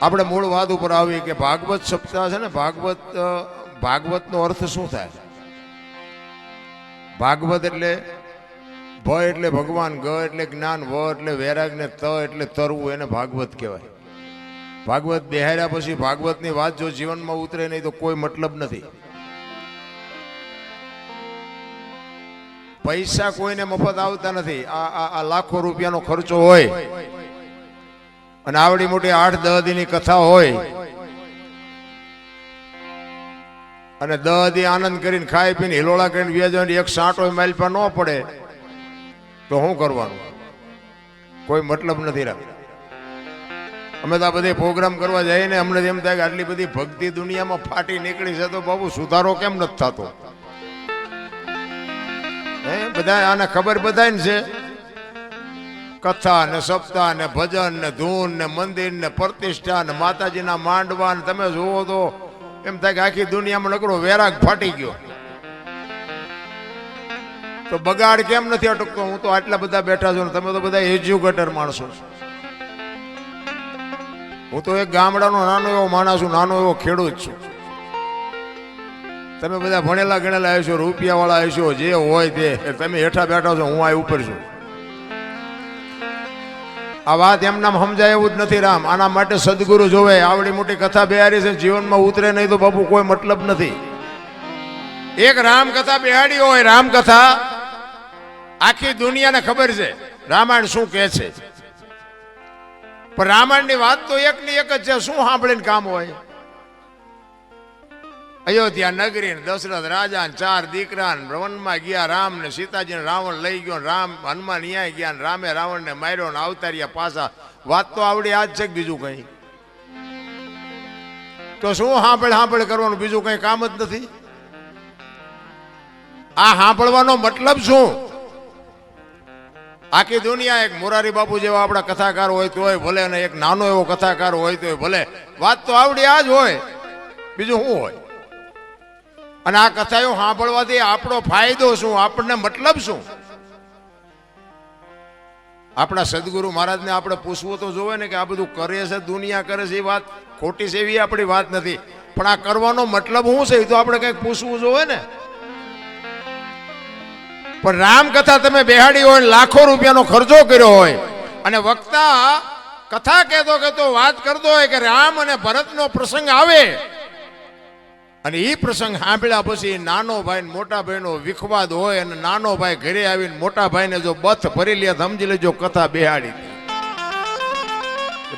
આપણે મૂળ વાત ઉપર આવી કે ભાગવત સપ્તાહ છે ને, ભાગવતનો અર્થ શું થાય? ભાગવત એટલે ભ એટલે ભગવાન, ગ એટલે જ્ઞાન, વ એટલે વૈરાગ ને ત એટલે તરવું, એને ભાગવત કહેવાય. ભાગવત બેહાર્યા પછી ભાગવતની વાત જો જીવનમાં ઉતરે નહીં તો કોઈ મતલબ નથી. પૈસા કોઈને મફત આવતા નથી. આ લાખો રૂપિયાનો ખર્ચો હોય અને આવડી મોટી 8-10 દીની કથા હોય અને 10 દી આનંદ કરીને ખાઈ પીને હિલોળા કરીને વ્યાજવાની એક સાંટો માઇલ પર ન પડે તો શું કરવાનું? કોઈ મતલબ નથી રાખતા. અમે તો આ બધે પ્રોગ્રામ કરવા જઈએ ને અમને એમ થાય કે આટલી બધી ભક્તિ દુનિયામાં ફાટી નીકળી છે તો બાબુ સુધારો કેમ નથી થતો? બધા આને ખબર બધાને છે. કથા ને સપ્તાહ ને ભજન ને ધૂન ને મંદિર ને પ્રતિષ્ઠા ને માતાજીના માંડવા ને તમે જુઓ તો એમ થાય કે આખી દુનિયામાં નકરો વૈરાગ ફાટી ગયો. તો બગાડ કેમ નથી અટકતો? હું તો આટલા બધા બેઠા છું ને તમે તો બધા એજ્યુકેટર માણસો. હું તો એક ગામડાનો નાનો એવો માણસ છું, નાનો એવો ખેડૂત છું. તમે બધા ભણેલા ગણેલા હશો, રૂપિયા વાળા હશો, જે હોય તે. તમે હેઠા બેઠા છો, હું આ ઉપર છું. આ વાત એમનામ સમજાય એવું જ નથી રામ. આના માટે સદગુરુ જોવે. આવડી મોટી કથા બેહાડી છે, જીવનમાં ઉતરે નહીં તો બાપુ કોઈ મતલબ નથી. એક રામકથા બેહાડી હોય, રામકથા આખી દુનિયાને ખબર છે રામાયણ શું કહે છે. પણ રામાયણની વાત તો એકની એક જ છે. શું સાંભળીને કામ હોય? અયોધ્યા નગરી દશરથ રાજા 4 દીકરા વનમાં ગયા. રામ ને સીતાજીને રાવણ લઈ ગયો. રામ હનુમાન ન્યાય ગયા. રામે રાવણ ને માર્યો ને અવતાર્યા પાછા. વાત તો આવડી આજ છે કે બીજું કઈ? તો શું સાંભળ કરવાનું? બીજું કઈ કામ જ નથી. આ સાંભળવાનો મતલબ શું? આખી દુનિયા એક મોરારી બાપુ જેવા આપણા કથાકાર હોય તોય ભલે, અને એક નાનો એવો કથાકાર હોય તોય ભલે. વાત તો આવડી આ જ હોય, બીજું શું હોય? અને આ કથાઓ સાંભળવાથી આપણો ફાયદો શું? આપણને મતલબ શું? આપણા સદગુરુ મહારાજને આપણે પૂછવું તો જોવે ને કે આ બધું કરે છે, દુનિયા કરે છે, એ વાત ખોટી છે એવી આપણી વાત નથી. પણ આ કરવાનો મતલબ શું છે એ તો આપણે કંઈક પૂછવું જોવે ને. પણ રામકથા તમે બેહાડી હોય, લાખો રૂપિયાનો ખર્ચો કર્યો હોય અને વક્તા કથા કહેતો વાત કરતો હોય કે રામ અને ભરતનો પ્રસંગ આવે અને એ પ્રસંગ સાંભળ્યા પછી નાનો ભાઈ ને મોટા ભાઈનો વિખવાદ હોય અને નાનો ભાઈ ઘરે આવીને મોટા ભાઈને જો બથ ભરી લે, સમજી લેજો કથા બેહાડી.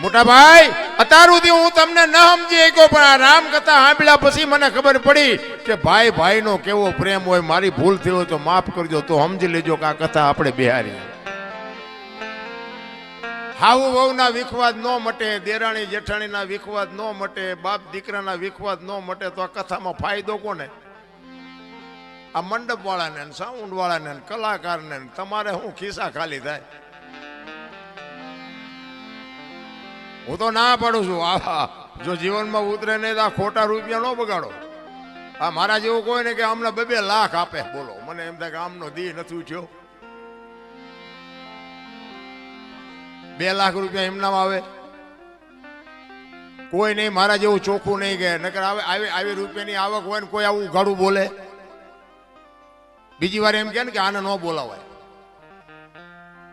મોટા ભાઈ, અત્યાર સુધી હું તમને ન સમજી શક્યો, પણ આ રામ કથા સાંભળ્યા પછી મને ખબર પડી કે ભાઈ ભાઈનો કેવો પ્રેમ હોય. મારી ભૂલ થઈ હોય તો માફ કરજો. તો સમજી લેજો કે આ કથા આપણે બેહારી. હાઉ વહુના વિખવાદ ન મટે, દેરાણી જેઠાણીના વિખવાદ ન મટે, બાપ દીકરાના વિખવાદ ન મટે તો આ કથામાં ફાયદો કોને? આ મંડપ વાળાને, સાઉન્ડ વાળાને, કલાકારને. તમારે શું ખિસ્સા ખાલી થાય? હું તો ના પાડું છું. જો જીવનમાં ઉતરે નહીં તો આ ખોટા રૂપિયા ન બગાડો. આ મારા જેવું કોઈ ને કે આમને 2-2 લાખ આપે, બોલો. મને એમ થાય કે આમનો દી નથી ઉઠ્યો. 2 લાખ રૂપિયા એમનામ આવે? કોઈ નહીં મારા જેવું ચોખ્ખું નહીં કે નકર આવી રૂપિયાની આવક હોય ને કોઈ આવું ગાડું બોલે. બીજી વાર એમ કે ને કે આને ન બોલાવાય.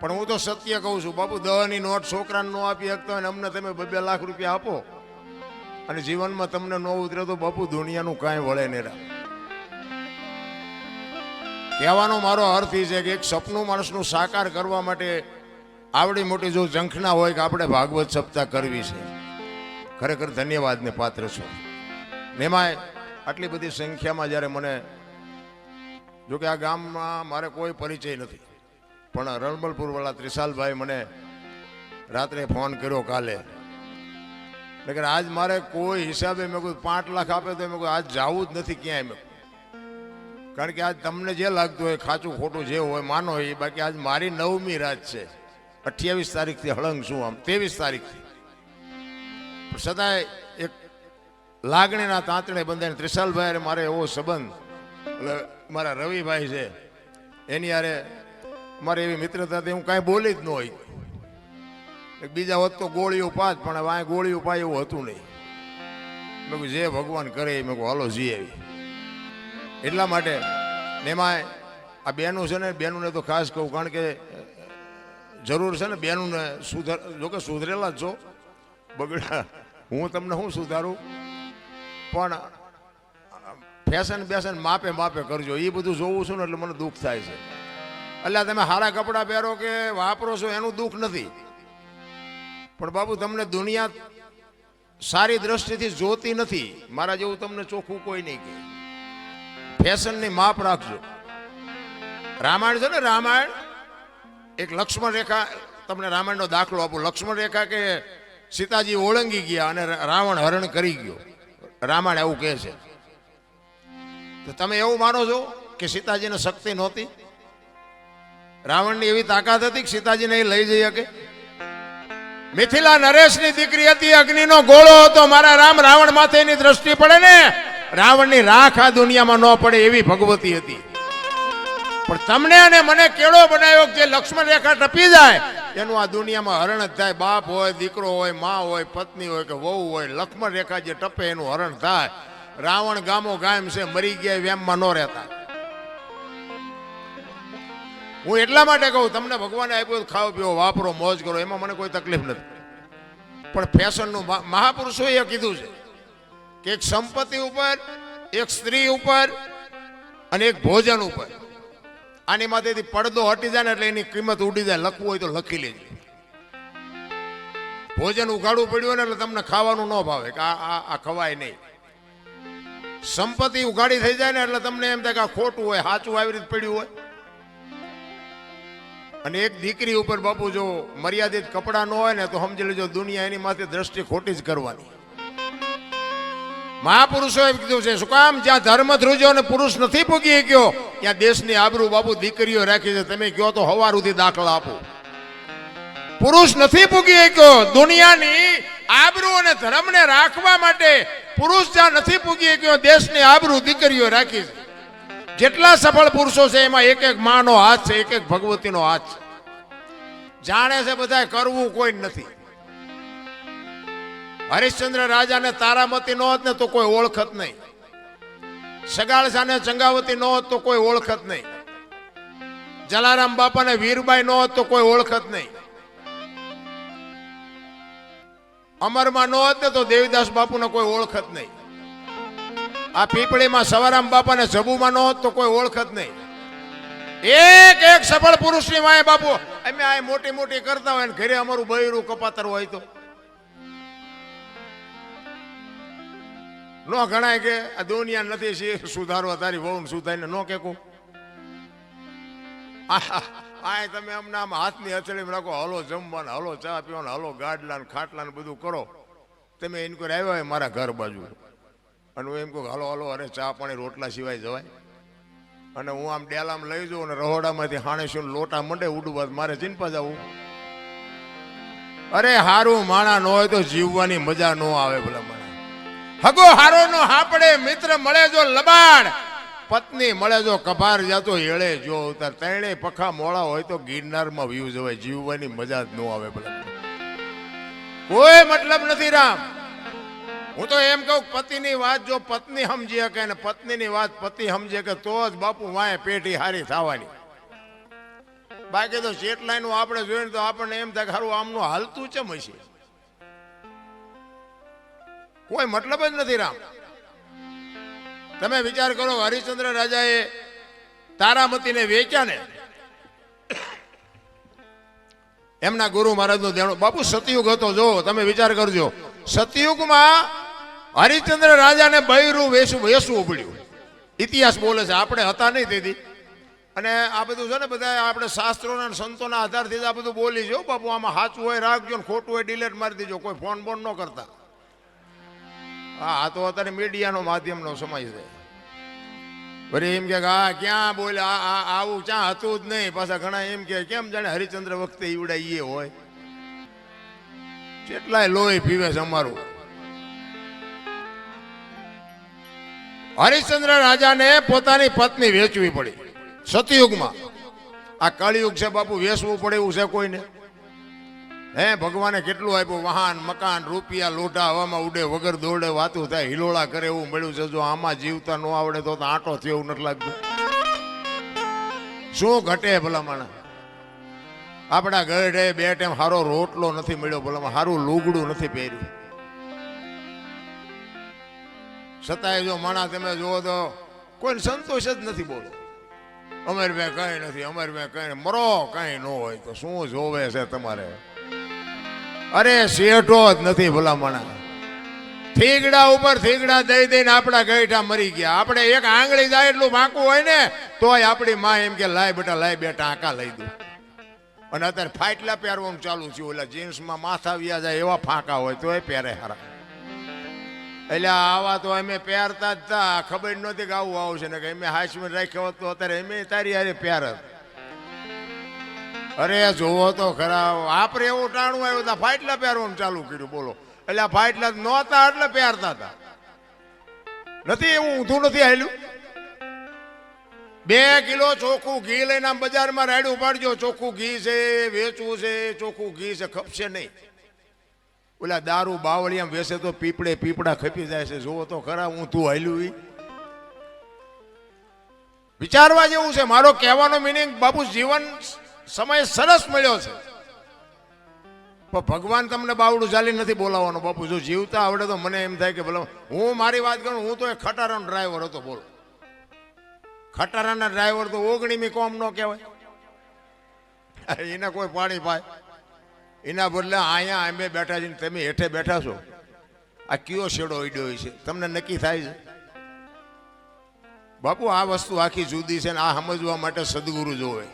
પણ હું તો સત્ય કહું છું બાપુ. 10ની નોટ છોકરાને ન આપી શકતો હોય ને અમને તમે 2-2 લાખ રૂપિયા આપો અને જીવનમાં તમને ન ઉતરે તો બાપુ દુનિયાનું કાંઈ વળે નહીં. કહેવાનો મારો અર્થ એ છે કે એક સપનું માણસનું સાકાર કરવા માટે આવડી મોટી જો ઝંખના હોય કે આપણે ભાગવત સપ્તાહ કરવી છે, ખરેખર ધન્યવાદને પાત્ર છો. એમાંય આટલી બધી સંખ્યામાં જ્યારે મને, જો કે આ ગામમાં મારે કોઈ પરિચય નથી, પણ રણમલપુર વાળા ત્રિશાલભાઈ મને રાત્રે ફોન કર્યો કાલે. નકર આજ મારે કોઈ હિસાબે મેં કોઈ 5 લાખ આપે તો મેં કોઈ આજ જવું જ નથી ક્યાંય. કારણ કે આજ તમને જે લાગતું હોય ખાચું ખોટું જે હોય માનો એ. બાકી આજ મારી 9મી રાત છે. 28 તારીખથી હળંગ છું, આમ 23 તારીખથી. છતાંય એક લાગણીના તાંતણે બંધાઈને ત્રિશાલભાઈ મારે એવો સંબંધ, એટલે મારા રવિભાઈ છે એની યારે મારે એવી મિત્રતા હું કાંઈ બોલી જ ન હોય. બીજા હોત તો ગોળીઓ પાત, પણ હવે ગોળીઓ પાય એવું હતું નહીં. મેં કહ્યું જે ભગવાન કરે મેં કહું હાલો જી આવી. એટલા માટે એમાં આ બેનું છે ને, બેનુંને તો ખાસ કહું, કારણ કે જરૂર છે ને બેનુંને જોકે સુધરેલા જ છો, બગડા હું તમને શું સુધારું, પણ ફેશન બેશન માપે માપે કરજો. એ બધું જોવું છું ને એટલે મને દુઃખ થાય છે. એટલે તમે સારા કપડાં પહેરો કે વાપરો છો એનું દુઃખ નથી, પણ બાબુ તમને દુનિયા સારી દ્રષ્ટિથી જોતી નથી. મારા જેવું તમને ચોખ્ખું કોઈ નહીં કહે. ફેશનની માપ રાખજો. રામાયણ છે ને, રામાયણ એક લક્ષ્મણ રેખા, તમને રામાયણનો દાખલો આપું. લક્ષ્મણ રેખા કે સીતાજી ઓળંગી ગયા અને રાવણ હરણ કરી ગયો. રામાયણ એવું કહે છે. તો તમે એવું માનો છો કે સીતાજીને શક્તિ નહોતી? રાવણની એવી તાકાત હતી કે સીતાજીને લઈ જઈ શકે? મિથિલા નરેશની દીકરી હતી, અગ્નિનો ગોળો હતો. મારા રામ રાવણ માથે એની દ્રષ્ટિ પડે ને, રાવણની રાખ આ દુનિયામાં ન પડે એવી ભગવતી હતી. પણ તમને અને મને કેળો બનાવ્યો જે લક્ષ્મણ રેખા ટપી જાય એનું આ દુનિયામાં હરણ જ થાય. બાપ હોય, દીકરો હોય, માં હોય, પત્ની હોય કે વહુ હોય, લક્ષ્મણ રેખા જે ટપે એનું હરણ થાય. રાવણ ગામો ગામ છે, મરી ગયા વેમમાં ન રહેતા. હું એટલા માટે કહું, તમને ભગવાને આપ્યું ખાઓ પીઓ વાપરો મોજ કરો, એમાં મને કોઈ તકલીફ નથી. પણ ફેશનનું મહાપુરુષોએ કીધું છે કે એક સંપત્તિ ઉપર, એક સ્ત્રી ઉપર અને એક ભોજન ઉપર, આની માથેથી પડદો હટી જાય ને એટલે એની કિંમત ઉડી જાય. લખવું હોય તો લખી લેજો. ભોજન ઉઘાડવું પડ્યું ને એટલે તમને ખાવાનું ન ભાવે કે આ ખવાય નહીં. સંપત્તિ ઉઘાડી થઈ જાય ને એટલે તમને એમ થાય કે આ ખોટું હોય, સાચું આવી રીતે પડ્યું હોય. અને એક દીકરી ઉપર બાપુ જો મર્યાદિત કપડા ન હોય ને તો સમજી લેજો દુનિયા એની માથે દ્રષ્ટિ ખોટી જ કરવાની. મહાપુરુષોએ કીધું છે, શું કામ? જ્યાં ધર્મ ધ્રુજો અને પુરુષ નથી પૂગી ગયો ત્યાં દેશની આબરૂ બાપુ દીકરીઓ રાખી છે. તમે કહો તો હવાર સુધી દાખલા આપો. પુરુષ નથી પૂગી ગયો. દુનિયાની આબરૂ અને ધર્મને રાખવા માટે પુરુષ જ્યાં નથી પૂગી ગયો, દેશની આબરૂ દીકરીઓ રાખી છે. જેટલા સફળ પુરુષો છે એમાં એક એક માનો હાથ છે, એક એક ભગવતીનો હાથ છે. જાણે છે બધા, કરવું કોઈ નથી. હરિશ્ચંદ્ર રાજાને તારામતી ન હોત ને તો કોઈ ઓળખત નહીં. સગાળસાને ચંગાવતી ન હોત તો કોઈ ઓળખત નહીં. જલારામ બાપાને વીરબાઈ ન હોત તો કોઈ ઓળખત નહીં. અમરમાં ન હોત ને તો દેવીદાસ બાપુને કોઈ ઓળખત નહીં. આ પીપળીમાં સવારામ બાપાને જબુમાં ન હોત તો કોઈ ઓળખત નહીં. એક એક સફળ પુરુષની વાય બાપુ અમે આ મોટી મોટી કરતા હોય ને ઘરે અમારું બૈરું કપાતર હોય તો નો ગણાય કે આ દુનિયા નથી સુધારવા તારી વહુ સુધારીને નો કે આ તમે અમને આમ હાથની હથેળી રાખો, હલો જમવાના, હલો ચા પીવાના, હલો ગાડલા ને ખાટલા ને બધું કરો. તમે એને કોઈ આવ્યા હોય મારા ઘર બાજુ અને હું એમ કહું હાલો હાલો, અરે ચા પાણી રોટલા સિવાય જવાય? અને હું આમ ડેલામ લઈ જાઉં અને રહોડામાંથી હાણેશું લોટા મંડે ઉડવા, મારે ચિંપા જવું? અરે હારું માણા ન હોય તો જીવવાની મજા ન આવે. ભલા માણા હગો હારો નો હાપડે, મિત્ર મળે જો લબાડ, પત્ની મળે જો કભાર જાતો હેળે જો ઉતાર. ત્રણે પખા મોળા હોય તો ગિરનારમાં વ્યૂ જવાય. જીવવાની મજા જ ન આવે. ભલા કોઈ મતલબ નથી રામ. હું તો એમ કહું, પતિની વાત જો પત્ની સમજી શકે ને પત્નીની વાત પતિ સમજે કે તો જ બાપુ વાય પેટી હારી થવાની. બાકી તો સેટલાઈન આપણે જોઈને તો આપણને એમ થાય કે હારું આમનું હાલતું ચમ હશે. કોઈ મતલબ જ નથી રામ. તમે વિચાર કરો, હરિશ્ચંદ્ર રાજાએ તારામતીને વેચ્યા ને, એમના ગુરુ મહારાજનું દેણું. બાપુ સતયુગ હતો, જો તમે વિચાર કરજો. સતયુગમાં હરિશ્ચંદ્ર રાજાને બૈરું વેસવું પડ્યું. ઇતિહાસ બોલે છે, આપણે હતા નહીં તેથી. અને આ બધું છે ને બધા આપણે શાસ્ત્રોના સંતોના આધારથી આ બધું બોલી જો બાપુ. આમાં સાચું હોય રાખજો ને ખોટું હોય ડિલેટ મારી દેજો. કોઈ ફોન બોન ન કરતા. હા, આ તો અત્યારે મીડિયાનો માધ્યમનો સમય છે. વળી એમ કે હા ક્યાં બોલે, આવું ક્યાં હતું જ નહીં. પાછા ઘણા એમ કે કેમ જાણે હરિશ્ચંદ્ર વખતે ઈવડાઈએ હોય. કેટલાય લોહી પીવે છે અમારું. હરિશ્ચંદ્ર રાજાને પોતાની પત્ની વેચવી પડી સતયુગમાં. આ કળિયુગ છે બાપુ, વેચવું પડે એવું છે કોઈને? હે ભગવાને કેટલું આપ્યું, વાહન મકાન રૂપિયા લોઢા હવામાં ઉડે વગર દોડે વાતું થાય હિલોળા કરે એવું મળ્યું છે. જો આમાં જીવતા ન આવડે તો આંટો થયો એવું નથી લાગતું. શું ઘટે ભલામણ? આપણા ઘરે બે ટાઈમ સારો રોટલો નથી મળ્યો, ભલામણ સારું લુગડું નથી પહેર્યું. છતાંય જો માણા તમે જુઓ તો કોઈ સંતોષ જ નથી. બોલો અમારે બે કઈ નથી, અમારે બે કઈ મરો કઈ ન હોય તો શું જોવે છે તમારે? અરે શેઠો જ નથી ભલામણા. થીગડા ઉપર થીગડા દઈ દઈને આપણા ગઈઠા મરી ગયા. આપણે એક આંગળી જાય એટલું વાંકું હોય ને તોય આપણી માં એમ કે લાય બેટા આંકા લઈ દઉં. અને અત્યારે ફાટલા પહેરવાનું ચાલુ થયું. ઓલા જીન્સમાં માથા વ્યા જાય એવા ફાંકા હોય તોય પહેરે હારા. એટલે આવા તો અમે પહેરતા જ તા, ખબર નહોતી કે આવું આવશે ને કે અમે હાઈસમાં રાખ્યો હોત તો અત્યારે અમે તારી હારે પહેરત. અરે જોવો તો ખરા, આપણે એવું ટાણું આવ્યું હતા ફાટલા પહેરવાનું ચાલુ કર્યું. બોલો એટલે આ ફાટલા નહોતા એટલે પહેરતા હતા. નથી એવું ઊંધું નથી આવેલું. 2 કિલો ચોખ્ખું ઘી લઈને આમ બજારમાં રાડ્યું પાડજો, ચોખ્ખું ઘી છે, વેચવું છે, ચોખ્ખું ઘી છે, ખપશે નહીં. ઓલા દારૂ બાવળિયામ વેસે તો પીપડા ખપી જાય છે. જોવો તો ખરા ઊંધું હાલ્યું. વિચારવા જેવું છે. મારો કહેવાનો મિનિંગ બાપુ જીવન સમય સરસ મળ્યો છે, પણ ભગવાન તમને બાવડું ચાલી નથી બોલાવવાનો. બાપુ જો જીવતા આવડે તો મને એમ થાય કે ભલે હું મારી વાત કરું, હું તો એક ખટારાનો ડ્રાઈવર હતો. બોલો ખટારાના ડ્રાઈવર તો 19મી કોમ ન કહેવાય. એને કોઈ પાણી પાય એના બદલે અહીંયા અમે બેઠા છીએ, તમે હેઠે બેઠા છો. આ કયો શેડો ઈડ્યો છે તમને નક્કી થાય છે? બાપુ આ વસ્તુ આખી જુદી છે ને આ સમજવા માટે સદગુરુ જોવે.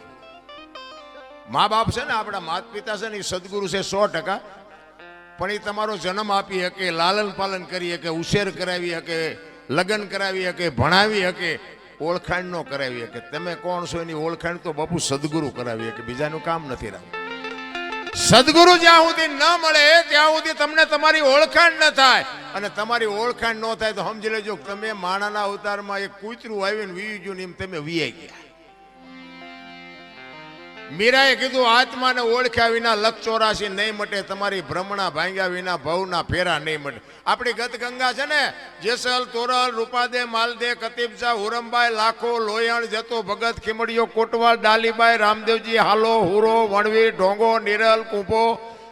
મા બાપ છે ને, આપણા માતા પિતા છે ને, એ સદગુરુ છે 100%. પણ એ તમારો જન્મ આપી શકે, લાલન પાલન કરી શકે, ઉછેર કરાવી શકે, લગ્ન કરાવી શકે, ભણાવી શકે, ઓળખાણ ન કરાવી શકે. તમે કોણ છો એની ઓળખાણ તો બાપુ સદગુરુ કરાવી શકે, બીજાનું કામ નથી રાખવું. સદગુરુ જ્યાં સુધી ન મળે ત્યાં સુધી તમને તમારી ઓળખાણ ન થાય. અને તમારી ઓળખાણ ન થાય તો સમજી લેજો તમે માણાના અવતારમાં એક કૂતરું આવીને વીવી ગયું ને એમ તમે વીઆઈ ગયા. મીરાએ કીધું આત્માને ઓળખ્યા વિના 184 નહીં મટે, તમારી ભ્રમણા ભાંગ્યા વિના ભવના ફેરા નહીં મટે. આપણી ગત ગંગા છે ને, જેસલ તોરલ રૂપાદે માલદે કતીબજા હુરમબાઈ લાખો લોયણ જતો ભગત ખીમડીયો કોટવાલ ડાલીબાઈ રામદેવજી હાલો હુરો વણવીર ઢોંગો નિરલ કુંભો,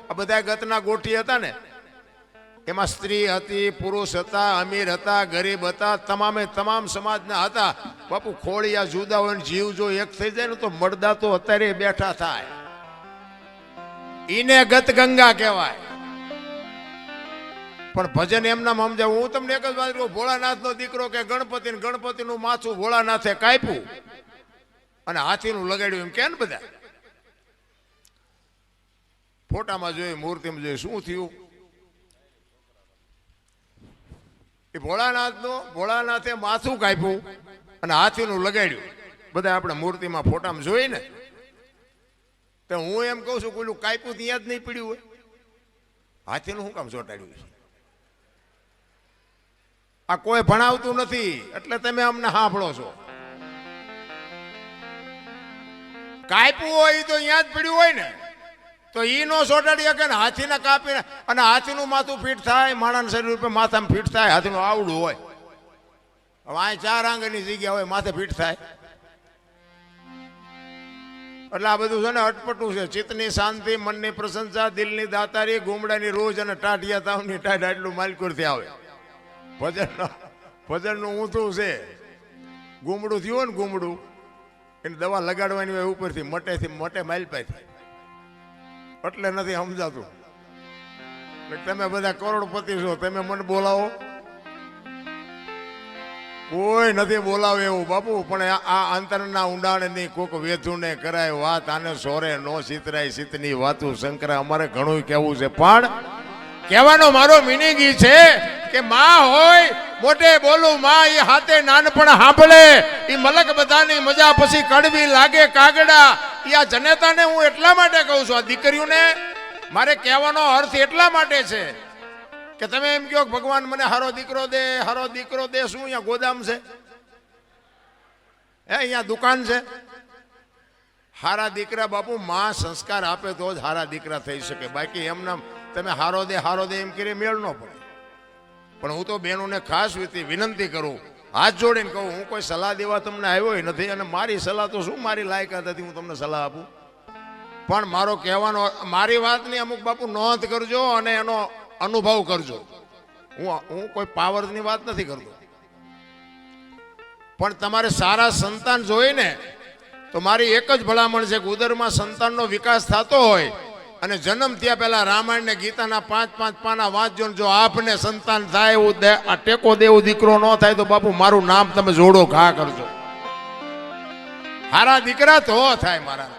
આ બધા ગતના ગોઠી હતા ને. એમાં સ્ત્રી હતી, પુરુષ હતા, અમીર હતા, ગરીબ હતા, તમામે તમામ સમાજના હતા. બાપુ ખોળિયા જુદા હોય ને જીવ જો એક થઈ જાય ને તો મળદા તો અત્યારે બેઠા થાય. ઈને ગત ગંગા કહેવાય. પણ ભજન એમના સમજાવું. હું તમને એક જ વાત કહું, ભોળાનાથ નો દીકરો કે ગણપતિ નું માથું ભોળાનાથે કાપ્યું અને હાથીનું લગાડ્યું એમ કે ને બધા ફોટામાં જોઈ, મૂર્તિમાં જોઈ, શું થયું? એ ભોળાનાથે માથું કાપ્યું અને હાથીનું લગાડ્યું. બધા આપણે મૂર્તિમાં ફોટામાં જોઈ ને, તો હું એમ કહું છું પેલું કાપ્યું ત્યાં જ નહીં પડ્યું હોય, હાથીનું શું કામ ચોંટાડ્યું છે? આ કોઈ ભણાવતું નથી એટલે તમે અમને સાંભળો છો. કાપ્યું હોય તો અહીંયા જ પડ્યું હોય ને, તો ઈ નો ચોટાડી શકે ને. હાથીને કાપીને અને હાથીનું માથું ફીટ થાય, માણસના શરીર ઉપર માથામાં ફીટ થાય, હાથીનું આવડું હોય. હવે આ 4 આંગળની જગ્યા હોય માથે ફીટ થાય. એટલે આ બધું છે ને અટપટું છે. ચિત્તની શાંતિ, મનની પ્રશંસા, દિલની દાતારી, ગુમડાની રોજ અને ટાઢિયા તાવની ટાઢ આટલું માલકુરથી આવે. ભજનનું ઊંધું છે. ગુમડું થયું ને, ગુમડું એને દવા લગાડવાની હોય ઉપરથી મટે માલપાથી, એટલે નથી સમજાતું. તમે બધા કરોડપતિ છો, તમે મને બોલાવો? કોઈ નથી બોલાવે એવું બાપુ. પણ આ અંતરના ઊંડાણની કોક વેધુને કરાય વાત, આને સોરે નો સિતરાય સિતની વાતું શંકરા. અમારે ઘણું કેવું છે, પણ કહેવાનો મારો મિનિંગ ઈ છે કે માં હોય મોટે બોલું, માં એ હાથે નાનપણ સાંભળે. એ મલક બધાની મજા પછી કડવી લાગે કાગડા. આ જનેતાને હું એટલા માટે કહું છું, આ દીકરીઓને મારે કહેવાનો અર્થ એટલા માટે છે કે તમે એમ કહો ભગવાન મને હારો દીકરો દે, હારો દીકરો દે. શું અહીંયા ગોદામ છે? હે અહીંયા દુકાન છે? હારા દીકરા બાપુ માં સંસ્કાર આપે તો જ હારા દીકરા થઈ શકે, બાકી એમના તમે હારો દે એમ કરી મેળ ન પડે. પણ હું તો બહેનોને ખાસ વિનંતી કરું, હાથ જોડીને કહું, હું કોઈ સલાહ દેવા તમને આવ્યો નથી, અને મારી સલાહ તો શું મારી લાયકાત હતી હું તમને સલાહ આપું. પણ મારો કહેવાનો, મારી વાતની અમુક બાપુ નોંધ કરજો અને એનો અનુભવ કરજો. હું કોઈ પાવરની વાત નથી કરતો, પણ તમારે સારા સંતાન જોઈને તો મારી એક જ ભલામણ છે કે ઉદરમાં સંતાનનો વિકાસ થતો હોય અને જન્મ થયા પહેલા રામાયણ ને ગીતાના 5-5 પાના વાંચજો. જો આપને સંતાન થાય એવું આ ટેકો દેવું દીકરો ન થાય તો બાપુ મારું નામ તમે જોડો ઘા કરજો. હારા દીકરા તો થાય. મારા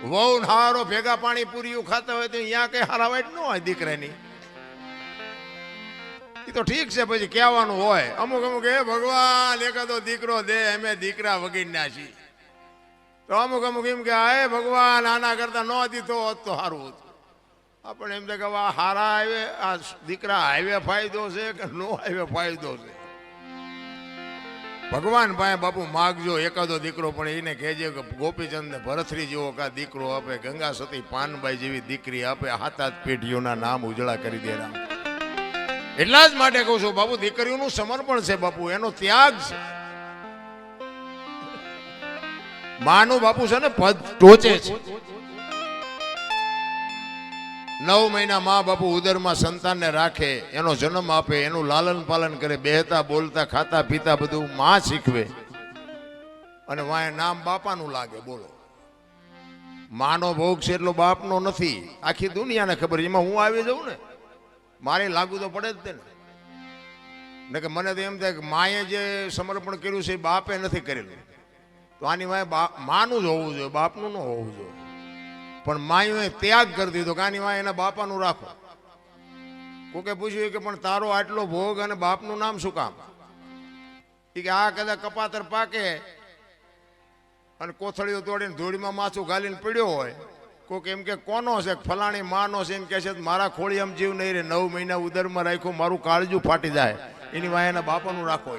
વહુ હારો ભેગા પાણી પૂરી ખાતા હોય તો અહીંયા કઈ હારા વાઈટ ન હોય દીકરાની. એ તો ઠીક છે, પછી કહેવાનું હોય અમુક એ ભગવાન એકાદો દીકરો દે, અમે દીકરા વગીરના છીએ. તો અમુક એમ કે હે ભગવાન આના કરતા ન દીધો હોત તો સારું હતું. આપણે એમ કે હારા આવે આ દીકરા હાઈવે ફાયદો છે કે નો હાઈવે ફાયદો છે. ભગવાન ભાઈ બાપુ માગજો એકાદો દીકરો, પણ એને કહેજે કે ગોપીચંદ ને ભરથરી જેવો કા દીકરો આપે, ગંગા સતી પાનબાઈ જેવી દીકરી આપે, હાથ પેઢીઓના નામ ઉજળા કરી દે રામ. એટલા જ માટે કહું છું બાપુ, દીકરીઓનું સમર્પણ છે બાપુ, એનો ત્યાગ છે. માનું બાપુ છે ને પદ ટોચે છે. 9 મહિના મા બાપુ ઉદરમાં સંતાનને રાખે, એનો જન્મ આપે, એનું લાલન પાલન કરે, બેહતા બોલતા ખાતા પીતા બધું માં શીખવે, અને વાય નામ બાપાનું લાગે. બોલો, માનો ભોગ છે એટલો બાપનો નથી. આખી દુનિયાને ખબર, એમાં હું આવી જાઉં ને મારે લાગુ તો પડે જ ને કે મને તો એમ થાય કે માએ જે સમર્પણ કર્યું છે એ બાપે નથી કરેલું, તો આની વાય માનું જ હોવું જોઈએ, બાપનું ન હોવું જોઈએ. પણ માએ ત્યાગ કરી દીધો કે આની વાય એના બાપાનું રાખો. કોકે પૂછ્યું કે પણ તારો આટલો ભોગ અને બાપનું નામ શું કામ? કે આ કદાચ કપાતર પાકે અને કોથળીઓ તોડીને ધૂળીમાં માથું ગાલીને પડ્યો હોય, કોક એમ કે કોનો છે, ફલાણી માનો છે, એમ કે છે મારા ખોળી આમ જીવ નહીં રે, 9 મહિના ઉદરમાં રાખ્યો, મારું કાળજું ફાટી જાય, એની વાય એના બાપાનું રાખો.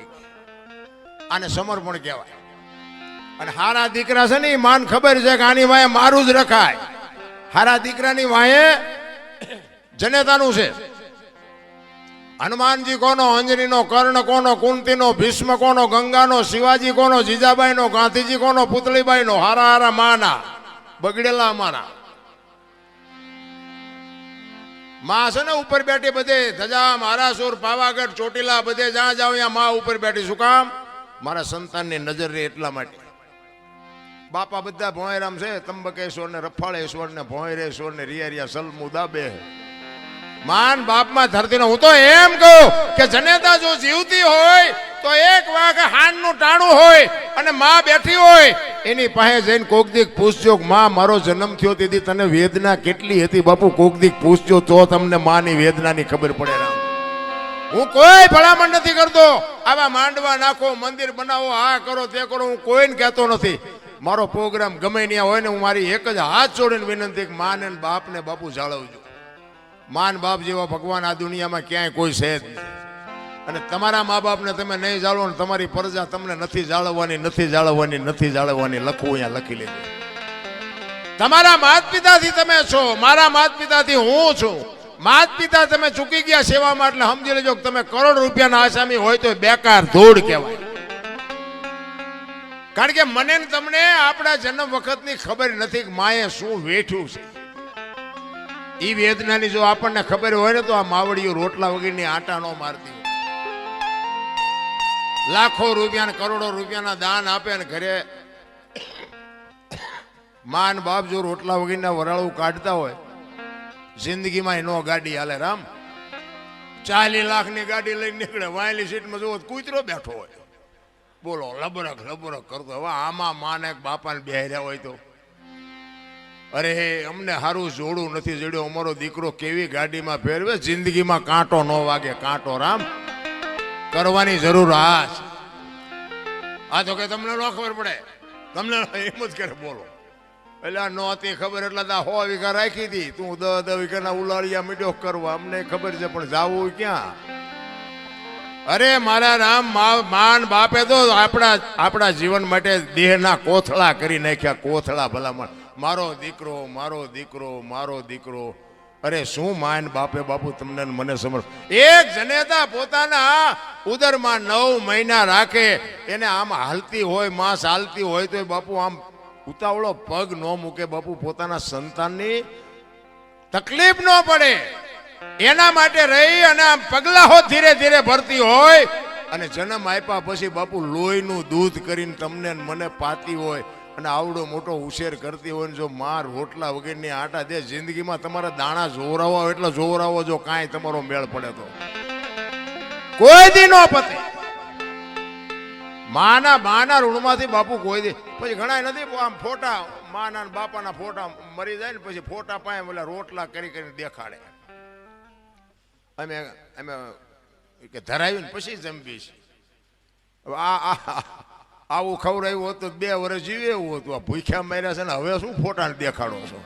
આને સમર્પણ કહેવાય. અને હારા દીકરા છે ને એ માન ખબર છે કે આની વાય મારું જ રખાય. હારા દીકરાની વાય જનેતાનું છે. હનુમાનજી કોનો, અંજનીનો, કર્ણ કોનો, કુંતીનો, ભીષ્મ કોનો, ગંગાનો, શિવાજી કોનો, જીજાબાઈનો, ગાંધીજી કોનો, પુતળીબાઈનો. હારા હારા માના બગડેલા અમારા માં છે ને ઉપર બેઠી બધે ધજા, મહારાસુર, પાવાગઢ, ચોટીલા બધે જ્યાં જાવ ત્યાં માં ઉપર બેઠી. શું કામ? મારા સંતાનની નજર રહે એટલા માટે. બાપા બધા ભોંયરામ છે, ત્રંબકેશ્વર ને રફાળેશ્વર ને ભોંયરેશ્વર ને રિયા સલમુદા બે માન બાપમાં ધરતીનો. હું તો એમ કહું કે જનેતા જો જીવતી હોય તો એક વાગ હાનનું ટાણું હોય અને માં બેઠી હોય એની પાસે જઈને કોક દીક પૂછજો, માં મારો જન્મ થયો તેથી તને વેદના કેટલી હતી બાપુ? કોક દીક પૂછજો તો તમને માની વેદનાની ખબર પડે. રામ, હું કોઈ ભલામણ નથી કરતો, આવા માંડવા નાખો, મંદિર બનાવો, આ કરો તે કરો, હું કોઈને કહેતો નથી. મારો પ્રોગ્રામ ગમે ત્યાં હોય ને હું મારી એક જ હાથ જોડીને વિનંતી કે માને બાપને બાપુ જાળવજો. માન બાપ જેવા ભગવાન આ દુનિયામાં ક્યાંય કોઈ છે જ નહીં. અને તમારા મા બાપને તમે નહીં જાળવો ને તમારી પ્રજા તમને નથી જાળવવાની, નથી જાળવવાની, નથી જાળવવાની. લખવું અહીંયા લખી લેજો. તમારા માત પિતાથી તમે છો, મારા માત પિતાથી હું છું. માત પિતા તમે ચૂકી ગયા સેવામાં, એટલે સમજી લેજો કે તમે કરોડ રૂપિયાના આસામી હોય તો બેકાર ધૂળ કહેવાય. કારણ કે મને ને તમને આપણા જન્મ વખતની ખબર નથી કે માએ શું વેઠ્યું છે. એ વેદનાની જો આપણને ખબર હોય ને તો આ માવડીઓ રોટલા વગરની આટા નો મારતી. લાખો રૂપિયા ને કરોડો રૂપિયાના દાન આપે ને ઘરે માન બાપ જો રોટલા વગરના વરાળું કાઢતા હોય, જિંદગીમાં નો ગાડી હાલે. રામ, 40 લાખની ગાડી લઈને નીકળે, વાયલી સીટમાં જોવો કૂતરો બેઠો હોય. બોલો, લબરક લબરક કરતો. હવે આમાં માને બાપાને બેહર્યા હોય તો અરે અમને સારું જોડું નથી જડ્યો, અમારો દીકરો કેવી ગાડીમાં ફેરવે, જિંદગીમાં કાંટો ન વાગે, કાંટો. રામ, કરવાની જરૂર આ છે. આ તો કે તમને ન ખબર પડે, તમને એમ જ કરે. બોલો, એટલે આ નહોતી ખબર એટલે 100 વીઘા રાખી હતી, તું 10 વીઘાના ઉલાળિયા મીઠો કરવા. અમને ખબર છે પણ જાવું ક્યાં? અરે મારા રામ, માન બાપે તો આપણા જીવન માટે દેહના કોથળા કરી નાખ્યા, કોથળા ભલામણ. મારો દીકરો, મારો દીકરો, મારો દીકરો. અરે શું માન બાપે બાપુ તમને ને મને સમર્થ. એક જનેતા પોતાના ઉદરમાં 9 મહિના રાખે, એને આમ હાલતી હોય, માંસ હાલતી હોય તો બાપુ આમ ઉતાવળો પગ ન મૂકે બાપુ, પોતાના સંતાનની તકલીફ ન પડે એના માટે રહી અને આમ પગલાઓ ધીરે ધીરે ભરતી હોય. અને જન્મ આપ્યા પછી બાપુ લોહીનું દૂધ કરીને તમને ને મને પાતી હોય અને આવડો મોટો ઉછેર કરતી હોય ને જો માર રોટલા વગેરેની આટા દે, જિંદગીમાં તમારા દાણા જોવરાવો એટલે જોવરાવો, જો કાંઈ તમારો મેળ પડે તો કોઈ દી નો પતે. માના ઋણમાંથી બાપુ કોઈ દી. પછી ઘણા નથી આમ ફોટા માના બાપાના ફોટા મરી જાય ને પછી ફોટા પાસે ઓલા રોટલા કરી કરીને દેખાડે. અમે કે ધરાવ્યું ને પછી જમવી છે. આવું ખવડાવ્યું હોત તો 2 વર્ષ જીવે એવું હતું. આ ભૂખ્યા માર્યા છે ને હવે શું ફોટાને દેખાડો છો?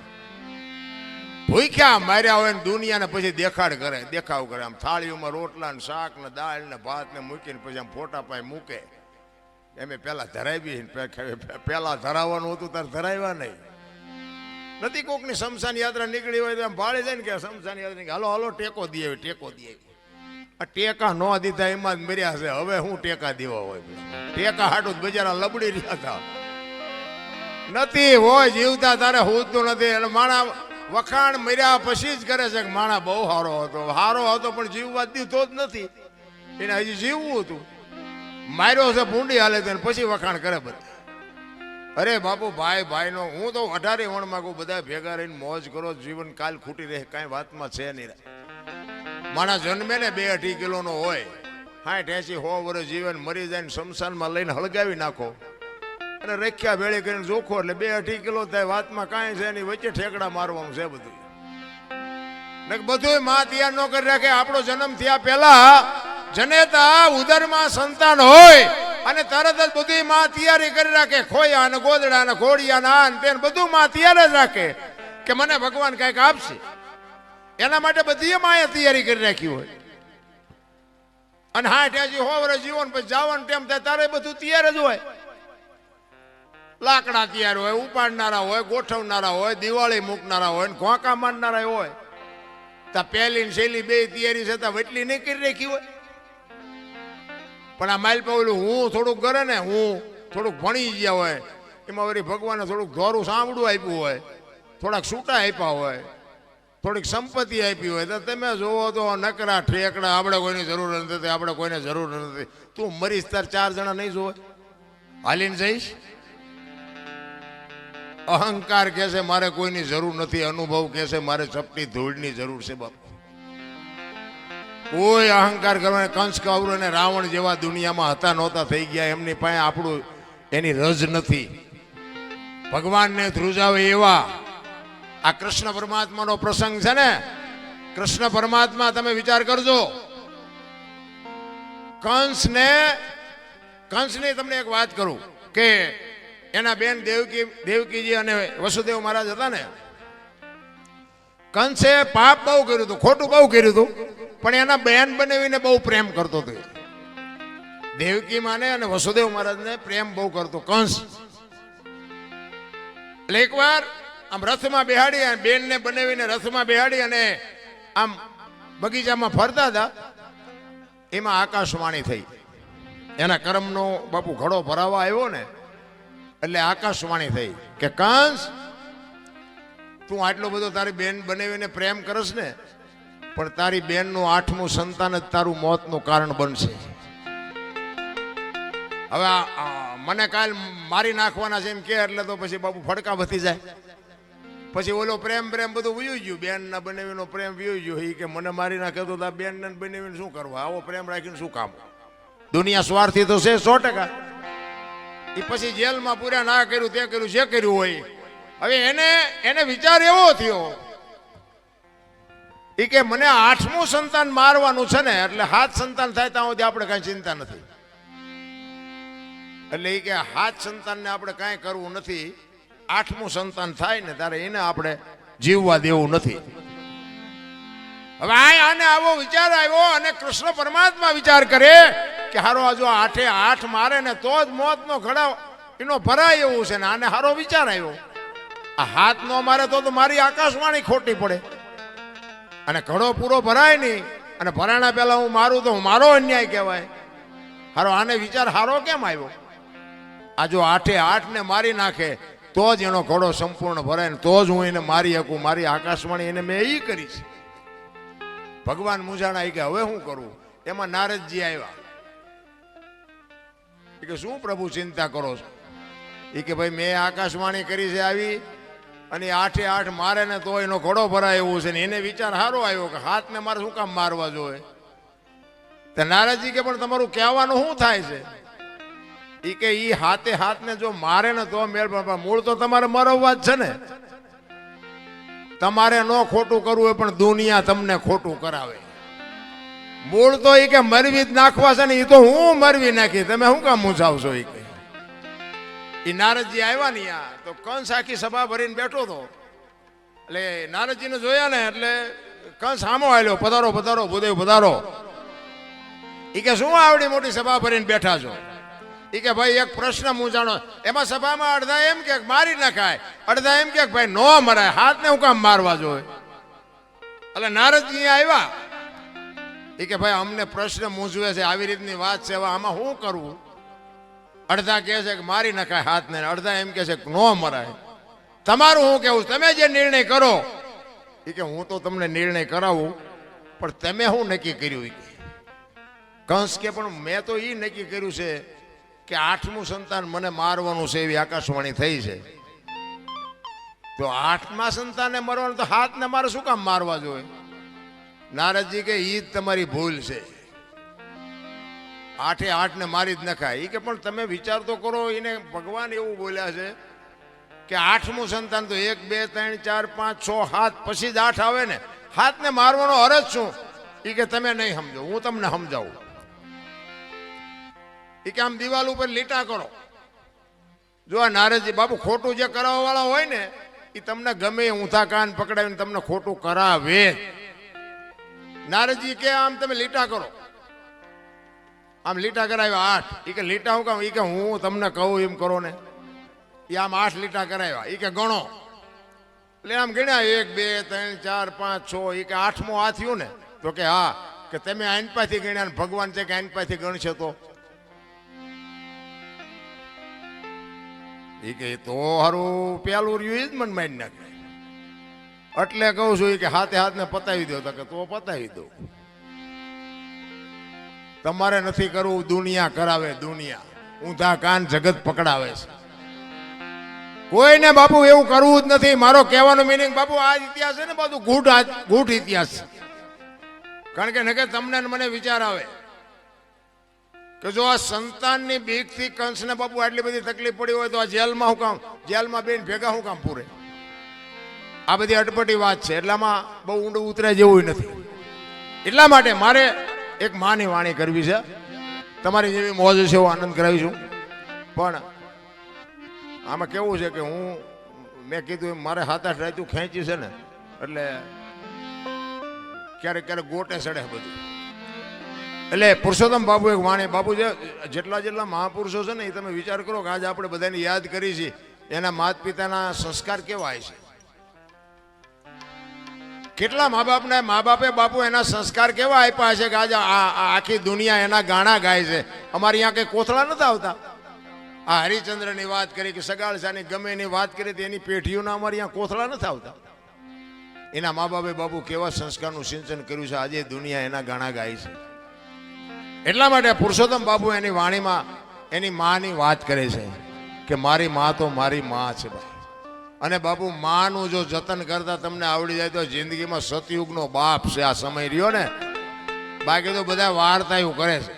ભૂખ્યા માર્યા હોય ને દુનિયાને પછી દેખાવ કરે. આમ થાળીઓમાં રોટલા ને શાક ને દાળ ને ભાત ને મૂકીને પછી આમ ફોટા પાસે મૂકે. એમ પેલા ધરાવી, પેલા ધરાવવાનું હતું તારે ધરાવ્યા નહીં નથી. કોકની શમશાન યાત્રા નીકળી હોય તો એમ ભાળી જાય ને કે શમશાન યાત્રા હાલો હાલો ટેકો દે, ટેકો દે. આ ટેકા ન દીધા એમાં જ મર્યા છે. હવે શું ટેકા દેવા હોય? ટેકા હાટું જ બજારા લબડી રહ્યા હતા. નથી હોય જીવતા તારે હોતું નથી. એટલે માણા વખાણ મર્યા પછી જ કરે છે કે માણા બહુ સારો હતો પણ જીવવા દીધો જ નથી. એને હજી જીવવું હતું. માર્યો છે ભૂંડી હાલે તો પછી વખાણ કરે બધા. અરે બાપુ ભાઈ નો હું તો 18 વણ માંગુ, બધા ભેગા રહીને મોજ કરો. જીવન કાલ ખૂટી રહે કાંઈ વાતમાં છે નહીં. માણસ જન્મે ને 2-2.5 કિલોનો હોય, 60-80-100 વર્ષ જીવન મરી જાય ને શમશાનમાં લઈને હળગાવી નાખો અને રખ્યા ભેળી કરીને જોખો એટલે 2-2.5 કિલો થાય. વાતમાં કાંઈ છે નહીં, વચ્ચે ઠેકડા મારવાનું છે બધું. બધું માં તૈયાર ન કરી રાખે. આપણો જન્મ થયા પહેલા જનેતા ઉદરમાં સંતાન હોય અને તરત જ બધી માં તૈયારી કરી રાખે. ખોયા ને ગોદડા ને ઘોડિયા ને આ ને બધું માં તૈયાર જ રાખે કે મને ભગવાન કઈક આપશે. એના માટે બધી માએ તૈયારી કરી રાખી હોય. અને 60-100 વર્ષ જીવન પછી જવાનું ટાઈમ થાય તારે બધું તૈયાર જ હોય. લાકડા તૈયાર હોય, ઉપાડનારા હોય, ગોઠવનારા હોય, દિવાળી મૂકનારા હોય, ઘોંકા મારનારા હોય. તા પહેલી ને છેલ્લી 2 તૈયારી છતાં વટલી નહીં કરી રાખી હોય. પણ આ માઇલ પાવલું હું થોડુંક કરે ને, હું થોડુંક ભણી ગયા હોય એમાં વળી ભગવાને થોડુંક ધોરું સાંભળું આપ્યું હોય, થોડાક છૂટા આપ્યા હોય, થોડીક સંપત્તિ આપી હોય તો તમે જોવો તો નકરા ઠેકડા. આપણે કોઈની જરૂર નથી, આપણે કોઈને જરૂર નથી. તું મરીશ તાર 4 જણા નહીં જોવે, હાલીને જઈશ. અહંકાર કહે છે મારે કોઈની જરૂર નથી, અનુભવ કહે છે મારે ચપટી ધૂળની જરૂર છે. બાપ કોઈ અહંકાર કરવાને કંસ કૌરવ અને રાવણ જેવા દુનિયામાં હતા નહોતા થઈ ગયા. એમની પાસે આપણું એની રજ નથી. ભગવાનને ધ્રુજાવે એવા આ કૃષ્ણ પરમાત્માનો પ્રસંગ છે ને. કૃષ્ણ પરમાત્મા તમે વિચાર કરજો, કંસને તમને એક વાત કરું કે એના બેન દેવકીજી અને વસુદેવ મહારાજ હતા ને. કંસે પાપ બહુ કર્યું હતું, ખોટું બહુ કર્યું હતું, પણ એના બેન બનાવીને બહુ પ્રેમ કરતો હતો. દેવકી માને અને વસુદેવ મહારાજને પ્રેમ બહુ કરતો કંસ. એટલે એકવાર આમ રથમાં બેહાડી અને બેનને બનાવીને રથમાં બેહાડી અને આમ બગીચામાં ફરતા હતા. એમાં આકાશવાણી થઈ. એના કર્મનો બાપુ ઘડો ભરાવા આવ્યો ને એટલે આકાશવાણી થઈ કે કંસ, તું આટલો બધો તારી બેન બનાવીને પ્રેમ કરસ ને, પણ તારી બેનનું 8મું સંતાન જ તારું મોતનું કારણ બનશે. હવે મને કાલ મારી નાખવાના છે એમ કે એટલે તો પછી બાપુ ફડકા વધી જાય. પછી ઓલો પ્રેમ બધું વયું ગયું, બેન ના બનાવીનો પ્રેમ વયું ગયો. એ કે મને મારી નાખે તો બેન ને બનાવીને શું કરવા? આવો પ્રેમ રાખીને શું કામ? દુનિયા સ્વાર્થી તો છે 100%. એ પછી જેલમાં પૂરા ના કર્યું, તે કર્યું, જે કર્યું હોય. હવે એને વિચાર એવો થયો એ કે મને 8મું સંતાન મારવાનું છે ને, એટલે 7 સંતાન થાય ત્યાં સુધી આપણે કઈ ચિંતા નથી. એટલે એ કે 7 સંતાનને આપણે કાંઈ કરવું નથી, 8મું સંતાન થાય ને ત્યારે એને આપણે જીવવા દેવું નથી. હવે આને આવો વિચાર આવ્યો અને કૃષ્ણ પરમાત્મા વિચાર કરે કે હારો આ જો 8 મારે ને તો જ મોતનો ઘડા એનો ભરાય એવું છે ને આને હારો વિચાર આવ્યો આ હાથ નો મારે તો મારી આકાશવાણી ખોટી પડે અને ઘડો પૂરો ભરાય નહીં અને ભરાણા પહેલા હું મારું તો મારો અન્યાય કહેવાય હારો આને વિચાર હારો કેમ આવ્યો આ જો 8 ને મારી નાખે તો જ એનો ઘોડો સંપૂર્ણ ભરાય ને તો જ હું એને મારી શકું મારી આકાશવાણી એને મેં એ કરી છે ભગવાન મૂંઝાણા કે હવે શું કરવું એમાં નારદજી આવ્યા કે શું પ્રભુ ચિંતા કરો છો એ કે ભાઈ મેં આકાશવાણી કરી છે આવી અને 8 મારે ને તો એનો ઘોડો ભરાય એવું છે ને એને વિચાર સારો આવ્યો કે હાથને મારે શું કામ મારવા જોઈએ તો નારદજી કે પણ તમારું કહેવાનું શું થાય છે એ કે ઈ હાથને જો મારે ને તો મેળ પણ મૂળ તો તમારે મરવવા જ છે ને તમારે ન ખોટું કરવું હોય પણ દુનિયા તમને ખોટું કરાવે મૂળ તો એ કે મરવી જ નાખવા છે ને એ તો હું મરવી નાખી તમે શું કામ મૂંઝાવશો એ કે એ નારદજી આવ્યા ને તો કંસ આખી સભા ભરીને બેઠો હતો એટલે નારદજીને જોયા ને એટલે કંસ સામો આવ્યો પધારો પધારો ભૂદેવ પધારો એ કે શું આવડી મોટી સભા ભરીને બેઠા છો એ કે ભાઈ એક પ્રશ્ન મૂંઝાણો એમાં સભામાં અડધા એમ કે મારી નખાય અડધા એમ કે ભાઈ નો મરાય હાથને હું કામ મારવા જોઈએ એટલે નારદજી આવ્યા એ કે ભાઈ અમને પ્રશ્ન મૂંઝવે છે આવી રીતની વાત છે આમાં શું કરવું અડધા કહે છે કે મારી નખાય હાથને અડધા એમ કે છે કે નો મરાય તમારું શું કેવું તમે જે નિર્ણય કરો એ કે હું તો તમને નિર્ણય કરાવું પણ તમે શું નક્કી કર્યું કંસ કે પણ મેં તો એ નક્કી કર્યું છે કે 8મું સંતાન મને મારવાનું છે એવી આકાશવાણી થઈ છે તો 8મા સંતાનને મરવાનું તો હાથને મારે શું કામ મારવા જોઈએ નારદજી કે ઈ જ તમારી ભૂલ છે 8 ને મારી જ નખાય એ કે પણ તમે વિચાર તો કરો એને ભગવાન એવું બોલ્યા છે કે 8મું સંતાન તો 1 2 3 4 5 6 7 પછી જ 8 આવે ને હાથને મારવાનો અરજ શું એ કે તમે નહીં સમજો હું તમને સમજાવું એ કે આમ દિવાલ ઉપર લીટા કરો જો આ નારદજી બાપુ ખોટું જે કરાવવા વાળા હોય ને એ તમને ગમે ઊંધા કાન પકડાવીને તમને ખોટું કરાવે નારદજી કે આમ તમે લીટા કરો આમ લીટા કરાવ્યા 8 એ કે લીટા હું કામ એ કે હું તમને કહું એમ કરો ને એ આમ 8 લીટા કરાવ્યા એ કે ગણો એટલે આમ ગણ્યા 1 2 3 4 5 6 એ કે 8મો આ થયું ને તો કે હા કે તમે આઈન પાથી ગણ્યા ભગવાન છે કે આઈન પાથી ગણશે તો એ કે તો હારું પેલું રહ્યું જ મને મારી નાખે એટલે કહું છું કે હાથને પતાવી દો તો કે તો પતાવી દો તમારે નથી કરવું દુનિયા કરાવે દુનિયા ઊંધા કાન જગત પકડાવે છે કોઈને બાપુ એવું કરવું જ નથી મારો કહેવાનો મિનિંગ બાપુ આ ઇતિહાસ છે ને બધું ગૂઢ ઇતિહાસ છે કારણ કે નકે તમને મને વિચાર આવે કે જો આ સંતાનની બીકથી કંસને બાપુ આટલી બધી તકલીફ પડી હોય તો આ જેલમાં હું કામ જેલમાં બેન ભેગા હું કામ પૂરે આ બધી અટપટી વાત છે એટલામાં બહુ ઊંડું ઉતરે જેવું નથી એટલા માટે મારે એક માની વાણી કરવી છે તમારી જેવી મોજ છે એવો આનંદ કરાવીશું પણ આમાં કેવું છે કે હું મેં કીધું મારે 7-8 રાતું ખેંચી છે ને એટલે ક્યારેક ક્યારેક ગોટે ચડે બધું એટલે પુરુષોત્તમ બાપુ એક વાણી બાપુ જેટલા મહાપુરુષો છે ને એ તમે વિચાર કરો કે આજે આપણે બધાને યાદ કરી છે એના માત પિતાના સંસ્કાર કેવા છે કેટલા મા બાપે બાપુ એના સંસ્કાર કેવા આપ્યા છે કે આજે આખી દુનિયા એના ગાણા ગાય છે અમારે અહીંયા કઈ કોથળા નથી આવતા આ હરિચંદ્રની વાત કરી કે સગાળસાની ગમે એની વાત કરી તો એની પેઢીઓના અમારે અહીંયા કોથળા નથી આવતા એના મા બાપે બાપુ કેવા સંસ્કારનું સિંચન કર્યું છે આજે દુનિયા એના ગાણા ગાય છે એટલા માટે પુરુષોત્તમ બાપુ એની વાણીમાં એની માની વાત કરે છે કે મારી મા તો મારી મા છે ભાઈ અને બાપુ માનું જો જતન કરતા તમને આવડી જાય તો જિંદગીમાં સતયુગનો બાપ છે આ સમય રહ્યો ને બાકી તો બધા વાર્તા એવું કરે છે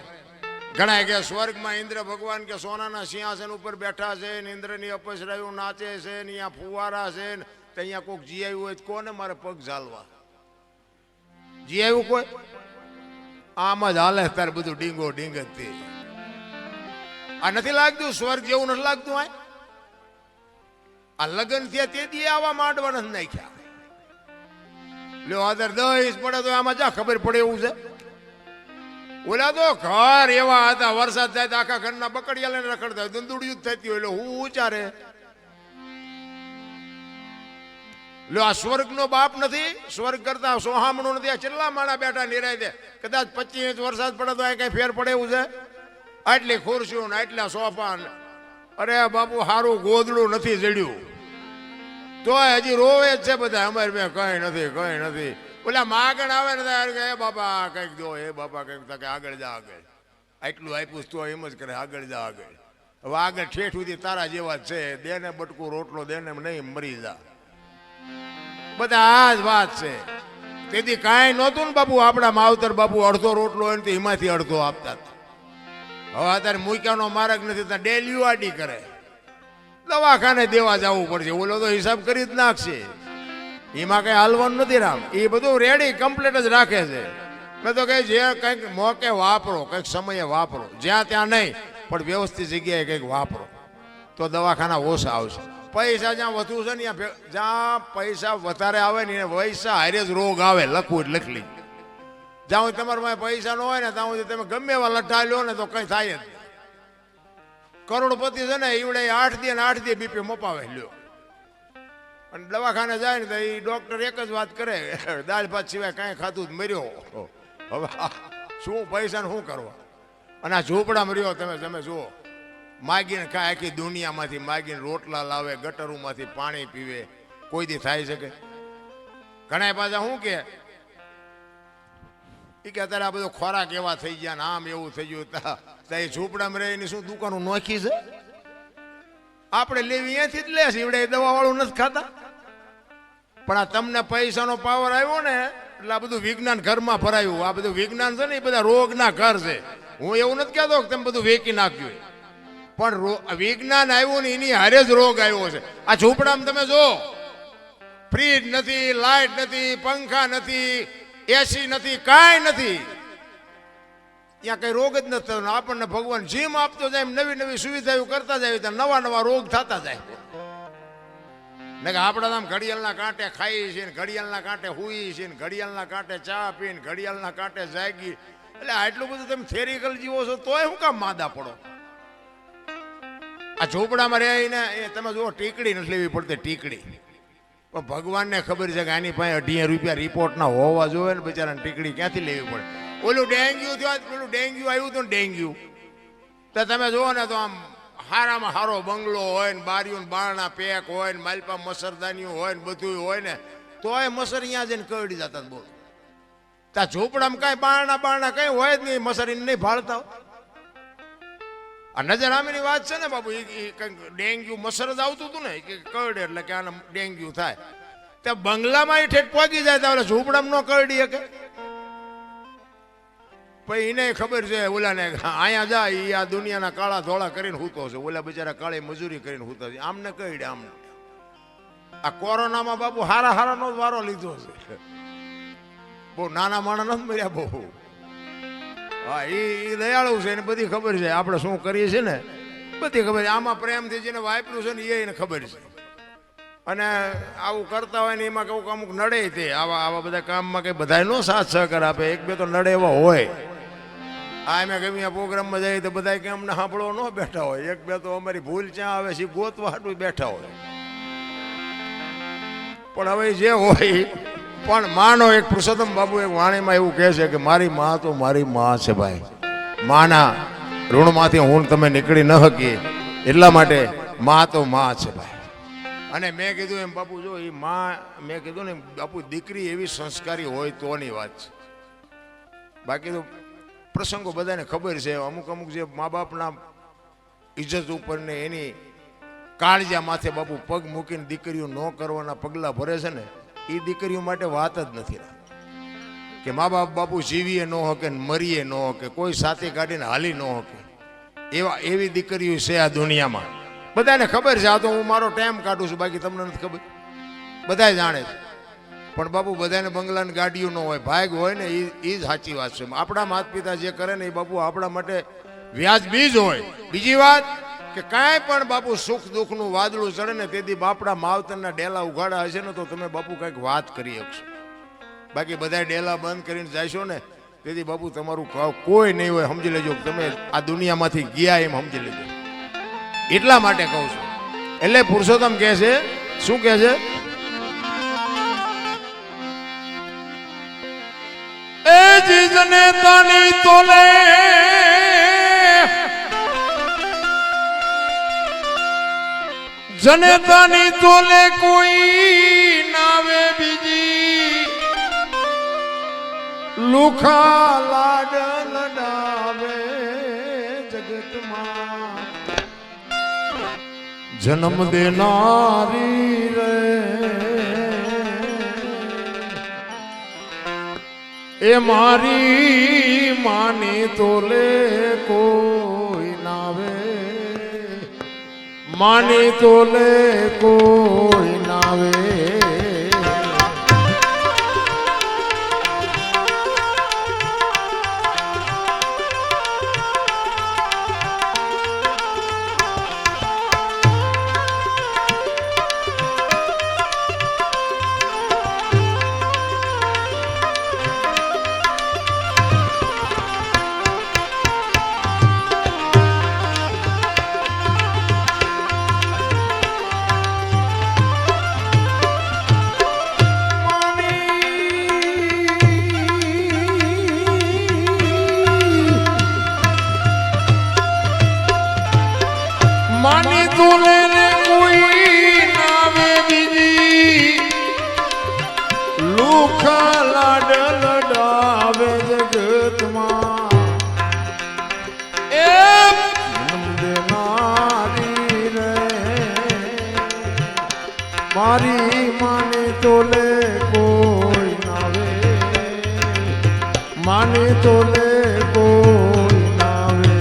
ઘણા કે સ્વર્ગમાં ઇન્દ્ર ભગવાન કે સોનાના સિંહાસન ઉપર બેઠા છે ને ઇન્દ્રની અપસરાયું નાચે છે ને અહીંયા ફુવારા છે ને અહીંયા કોઈક જી આવ્યું હોય કોને મારે પગ ઝાલવા જી આવ્યું કોઈ આમ જ હાલે તારે બધું ડીંગો ડીંગ જ તે આ નથી લાગતું સ્વર્ગ જેવું નથી લાગતું આ લગ્ન થયા તે દી આવા માંડવા નથી નાખ્યા લ્યો આદર 10 ઇંચ પડે તો આમાં જા ખબર પડે એવું છે. ઓલા તો ઘર એવા હતા, વરસાદ થાય તો આખા ઘરના બકડિયા લઈને રખડતા હોય, દંદુડિયું જ થતી હોય. એટલે હું ઉચારે લ્યો આ સ્વર્ગનો બાપ નથી, સ્વર્ગ કરતા સોહામણું નથી. આ છેલ્લા માણા બેઠા નિરાય દે, કદાચ 25 ઇંચ વરસાદ પડે તો આ કઈ ફેર પડે એવું છે? આટલી ખુરશીઓ ને આટલા સોફા, અરે બાપુ હારું ગોદડું નથી જડ્યું તોય હજી રોવે જ છે બધા. અમારે મેં કઈ નથી, કઈ નથી. ઓલા માગણ આવે ને કે એ બાપા કઈક દો, એ બાપા કઈક આગળ જા, આગળ આટલું આપ્યું તો એમ જ કરે, આગળ જા આગળ. હવે આગળ ઠેઠ સુધી તારા જેવા જ છે, દેને બટકું રોટલો દેને નહીં મરી જા. બધા આ જ વાત છે. તેથી કાંઈ નહોતું ને બાપુ, આપણા માવતર બાપુ અડધો રોટલો હોય ને તો એમાંથી અડધો આપતા હતા. હવે અત્યારે મૂક્યાનો માર્ગ નથી, ત્યાં ડેલી આડી કરે, દવાખાને દેવા જવું પડશે. ઓલો તો હિસાબ કરી જ નાખશે, એમાં કઈ હાલવાનું નથી. રામ એ બધું રેડી કમ્પ્લીટ જ રાખે છે. મેં તો કહે જે કંઈક મોકે વાપરો, કંઈક સમયે વાપરો, જ્યાં ત્યાં નહીં પણ વ્યવસ્થિત જગ્યાએ કંઈક વાપરો તો દવાખાના ઓછા આવશે. પૈસા જ્યાં વધુ છે ને જ્યાં પૈસા વધારે આવે ને પૈસા હારે જ રોગ આવે. લખવું જ લખલી. જ્યાં સુધી તમારા પૈસા ન હોય ને ત્યાં સુધી તમે ગમે એવા લઠ્ઠા લો ને તો કંઈ થાય જ. કરોડપતિ છે ને એવડે 8 દી ને 8 દી બીપી મપાવે લ્યો. અને દવાખાને જાય ને તો એ ડોક્ટર એક જ વાત કરે, દાળ ભાત સિવાય કાંઈ ખાતું જ મર્યો. હવે શું પૈસા શું કરવા? અને આ ઝૂંપડામાં રહ્યો તમે જુઓ, માગીને ખાય, આખી દુનિયામાંથી માગીને રોટલા લાવે, ગટરોમાંથી પાણી પીવે. કોઈ દી થાય શકે? ઘણા પાછા શું કે અત્યારે આ બધો ખોરાક એવા થઈ ગયા ને આમ એવું થઈ ગયું. એ ઝૂંપડામાં રહીને શું દુકાનો નોખી છે? આપણે લેવી અહીંયાથી જ લે છે, એવડે દવા વાળું નથી ખાતા. પણ આ તમને પૈસાનો પાવર આવ્યો ને એટલે આ બધું વિજ્ઞાન ઘરમાં ભરાયું. આ બધું વિજ્ઞાન છે ને એ બધા રોગના ઘર છે. હું એવું નથી કહેતો કે તમે બધું વેચી નાખ્યું, પણ વિજ્ઞાન આવ્યું ને એની હારે જ રોગ આવ્યો છે. આ ઝૂંપડામાં તમે જો, ફ્રીજ નથી, લાઇટ નથી, પંખા નથી, એસી નથી, કાંઈ નથી. ત્યાં કઈ રોગ જ નથી થતો. આપણને ભગવાન જીમ આપતો જાય, નવી નવી સુવિધાઓ કરતા જાય, ત્યાં નવા નવા રોગ થતા જાય. ને કે આપણા આમ ઘડિયાળના કાંઠે ખાઈ છે ને ઘડિયાળના કાંઠે હુઈ છે ને ઘડિયાળના કાંઠે ચા પીને ઘડિયાળના કાંઠે જાગી. એટલે આટલું બધું તમે થેરિકલ જીવો છો તોય શું કામ માદા પડો? આ ઝૂંપડામાં રહીને એ તમે જુઓ, ટીકડી નથી લેવી પડતી, ટીકડી. પણ ભગવાનને ખબર છે કે આની પાસે 18 રૂપિયા રિપોર્ટના હોવા જોઈએ ને, બિચારાને ટીકડી ક્યાંથી લેવી પડે? ઓલું ડેન્ગ્યુ થયું, પેલું ડેન્ગ્યુ આવ્યું હતું ને ડેન્ગ્યુ, તો તમે જુઓ ને તો આમ હારામાં હારો બંગલો હોય ને બારીઓ બારણા પેક હોય ને માલપા મસરદાનીઓ હોય ને બધું હોય ને તોય મસર અહીંયા જઈને કરડી જતા. બોલ, ત્યાં ઝૂંપડામાં કાંઈ બારણા કઈ હોય જ નહીં, મસરીને નહીં ભાળતા. આ નજર આમીની વાત છે ને બાબુ. એ કંઈક ડેન્ગ્યુ મસર જ આવતું હતું ને કે કરડે એટલે કે આને ડેન્ગ્યુ થાય. ત્યાં બંગલામાં ઠેઠ પહોંચી જાય તો ઝૂંપડામાં ન કરડી શકે. પછી એને ખબર છે ઓલાને અહીંયા જાય એ આ દુનિયાના કાળા ધોળા કરીને હૂતો છે, ઓલા બિચારા કાળી મજૂરી કરીને હૂતા છે. આમને કહીડે આમને. આ કોરોનામાં બાપુ હારાનો જ વારો લીધો છે. બહુ નાના માણસ નથી મર્યા બહુ. હા, એ દયાળુ છે, એને બધી ખબર છે આપણે શું કરીએ છીએ ને, બધી ખબર છે. આમાં પ્રેમથી જેને વાપર્યું છે ને એને ખબર છે. અને આવું કરતા હોય ને એમાં કહું અમુક નડે તે આવા બધા કામમાં કઈ બધા નો સાથ સહકાર આપે. એક બે તો નડે એવા હોય. આ મેં ગમે પ્રોગ્રામમાં જાય તો બધા કે અમને સાંભળવા ન બેઠા હોય. એક બે તો અમારી ભૂલ ક્યાં આવે છે ગોતવા હાટું બેઠા હોય. પણ હવે જે હોય, પણ માનો એક પુરુષોત્તમ બાબુ એક વાણીમાં એવું કહે છે કે મારી માં તો મારી માં છે ભાઈ. માના ઋણમાંથી હું તમે નીકળી ન શકીએ, એટલા માટે માં તો માં છે ભાઈ. અને મેં કીધું એમ બાપુ જો એ માં, મેં કીધું ને બાપુ દીકરી એવી સંસ્કારી હોય તોની વાત છે. બાકી તો પ્રસંગો બધાને ખબર છે. અમુક જે મા બાપના ઇજ્જત ઉપર ને એની કાળજા માથે બાપુ પગ મૂકીને દીકરીઓ ન કરવાના પગલા ભરે છે ને, એ દીકરીઓ માટે વાત જ નથી. કે મા બાપ બાપુ જીવીએ ન હોકે મરીએ ન હોકે, કોઈ સાથે કાઢીને હાલી ન હોકે, એવી દીકરીઓ છે આ દુનિયામાં. બધાને ખબર છે. આ તો હું મારો ટાઈમ કાઢું છું, બાકી તમને નથી ખબર, બધા જાણે છે. પણ બાપુ બધાને બંગલાની ગાડીઓ ન હોય, ભાગ હોય ને એ જ સાચી વાત છે. આપણા માતા પિતા જે કરે ને એ બાપુ આપણા માટે વ્યાજબી જ હોય. બીજી વાત કે કાંઈ પણ બાપુ સુખ દુઃખનું વાદળું ચડે ને તેથી બાપડા માવતરના ડેલા ઉઘાડા હશે ને તો તમે બાપુ કંઈક વાત કરી શકશો. બાકી બધા ડેલા બંધ કરીને જાશો ને તેથી બાપુ તમારું કોઈ નહીં હોય, સમજી લેજો તમે આ દુનિયામાંથી ગયા એમ સમજી લેજો. એટલા માટે કહું છું. એટલે પુરુષોત્તમ કહે છે, શું કહે છે? એ જીજને તાની તોલે જનેતાની તોલે કોઈ નાવે બીજી, લુખા લાડ લડાવે જગતમાં, જન્મ દેનારી રે એ મારી માની તોલે કોઈ નાવે, માની તોલે કોઈ નાવે. માની તોલે રે કોઈ નાવે બીજી, લુખા લાડ લડાવે જગતમાં, એ દેનારી રે મારી માની તોલે કોઈ નાવે, માની તોલે કોઈ નાવે.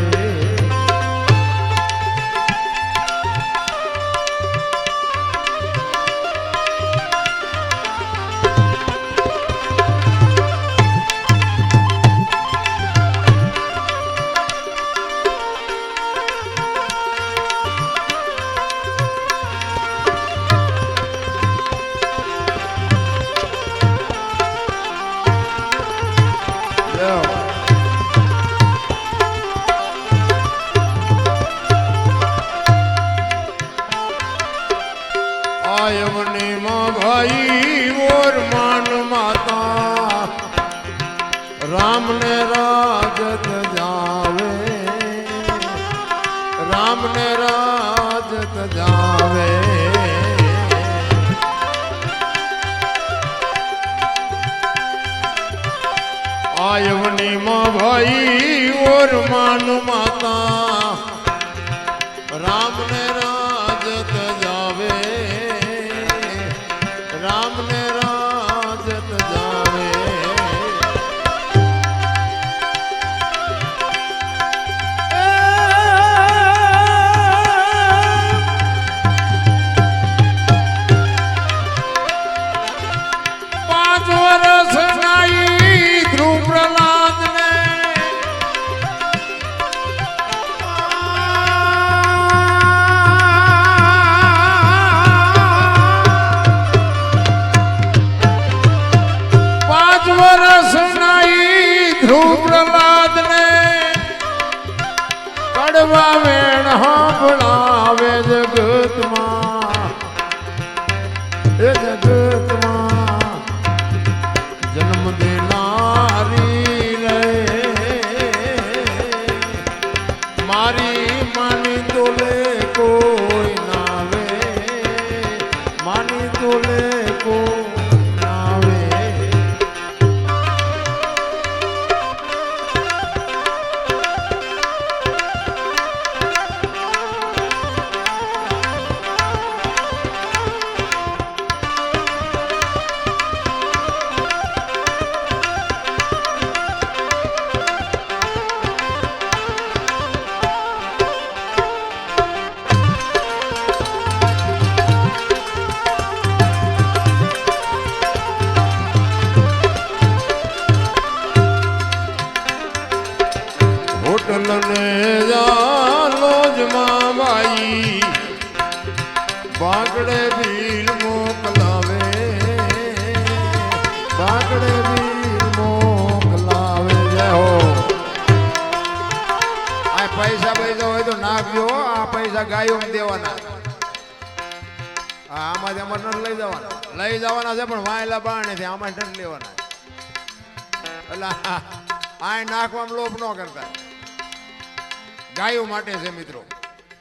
यमुनी माँ भाई और मान माता, राम ने राजत जावे, राम ने राजत जावे. यमुनी माँ भाई और मान माता, राम ने राजत जावे, राम ने राजत जावे. पांच वर्ष नाई ध्रुव प्रहलाद ने, ध्रुव प्रहलाद ने कड़वा वेण सांभळावे जगतમાં, ए जगतમાં जन्म देनारी रे मारी मानी तोले कोई नावे, मानी तोले कोई नावे. होटल ने जालो जमा भाई, बागड़े भील मोकलावे, बागड़े પૈસા હોય તો નાખજો. આ પૈસા ગાયો દેવાના. આમાંથી અમારે નથી લઈ જવાના છે, પણ વાયલા બાણે આમાં નથી લેવાના. એટલે આ નાખવામાં લોભ ન કરતા, ગાયો માટે છે મિત્રો.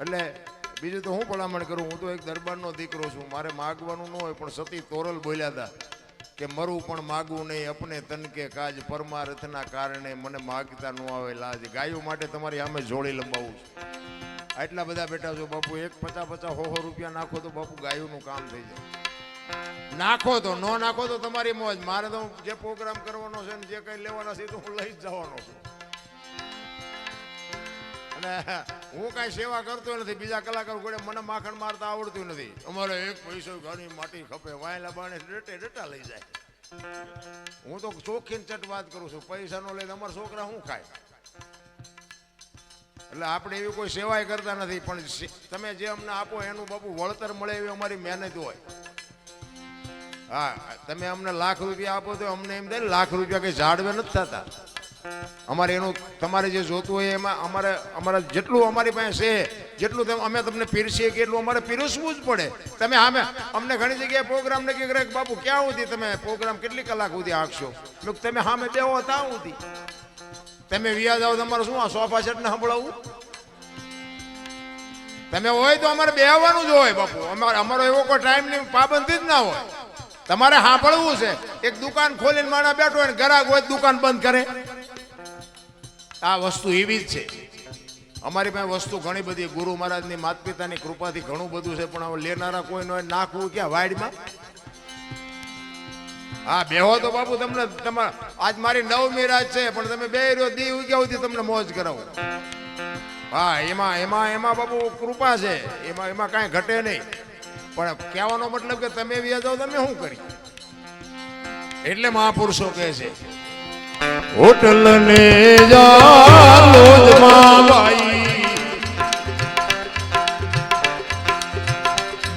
એટલે બીજું તો હું ભલામણ કરું, હું તો એક દરબારનો દીકરો છું, મારે માગવાનું ન હોય, પણ સતી તોરલ બોલ્યા હતા કે મરું પણ માગવું નહીં, અપને તન કે કાજ પરમાર્થના કારણે મને માગતા ન આવે લાજ. ગાયો માટે તમારી સામે જોડી લંબાવું છું. આટલા બધા બેઠા છો બાપુ, એક 50-50 રૂપિયા નાખો તો બાપુ ગાયોનું કામ થઈ જાય. નાખો તો, ન નાખો તો તમારી મોજ. મારે તો જે પ્રોગ્રામ કરવાનો છે ને જે કઈ લેવાના છે તો હું લઈ જ જવાનો છું. અને હું કઈ સેવા કરતો નથી. બીજા કલાકાર જોડે મને માખણ મારતા આવડતું નથી. અમારે એક પૈસો ઘણી માટી ખપે, વાયલા બાણે ડટા લઈ જાય. હું તો ચોખ્ખી ચટ વાત કરું છું, પૈસા નો લઈને અમારા છોકરા શું ખાય. એટલે આપણે એવી કોઈ સેવાય કરતા નથી, પણ તમે જે અમને આપો એનું બાપુ વળતર મળે એવી અમારી મહેનત હોય. હા, તમે અમને લાખ રૂપિયા આપો તો અમને એમ થાય લાખ રૂપિયા કઈ ઝાડવે નથી થતા. અમારે એનું તમારે જે જોતું હોય એમાં અમારે જેટલું અમારી પાસે છે, જેટલું અમે તમને પીરસીએ કે એટલું અમારે પીરસવું જ પડે. તમે આમે અમને ઘણી જગ્યાએ પ્રોગ્રામ નક્કી કરે કે બાપુ ક્યાં સુધી તમે પ્રોગ્રામ કેટલી કલાક સુધી આંકશો. તમે સામે બેહો ત્યાં સુધી. તમે વ્યાજ આવો તમારે શું આ સોફા સેટ ને સંભળાવવું? તમે હોય તો અમારે બેહવાનું જ હોય બાપુ. અમારો એવો કોઈ ટાઈમની પાબંદી જ ના હોય. તમારે સાંભળવું છે. એક દુકાન ખોલીને માણસ બેઠો હોય ને ગ્રાહક હોય દુકાન બંધ કરે. આ વસ્તુ એવી જ છે. અમારી પાસે વસ્તુ ઘણી બધી, ગુરુ મહારાજની માતા પિતાની કૃપાથી ઘણું બધું છે, પણ હવે લેનારા કોઈ ન હોય. નાખવું ક્યાં વાડમાં? હા, બેહો તો બાપુ તમને તમારે આજ મારી 9મી રાત છે, પણ તમે બે રહ્યો દી ઉગ્યા સુધી તમને મોજ કરાવો. હા, એમાં બાપુ કૃપા છે, એમાં કાંઈ ઘટે નહીં. પણ કહેવાનો મતલબ કે તમે વ્યા જાઓ તમે શું કરી. એટલે મહાપુરુષો કહે છે હોટલ ને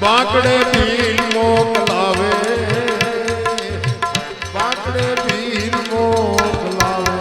બાકડે ભીલ મોકલાવે, બાકડે ભીલ મોકલાવે.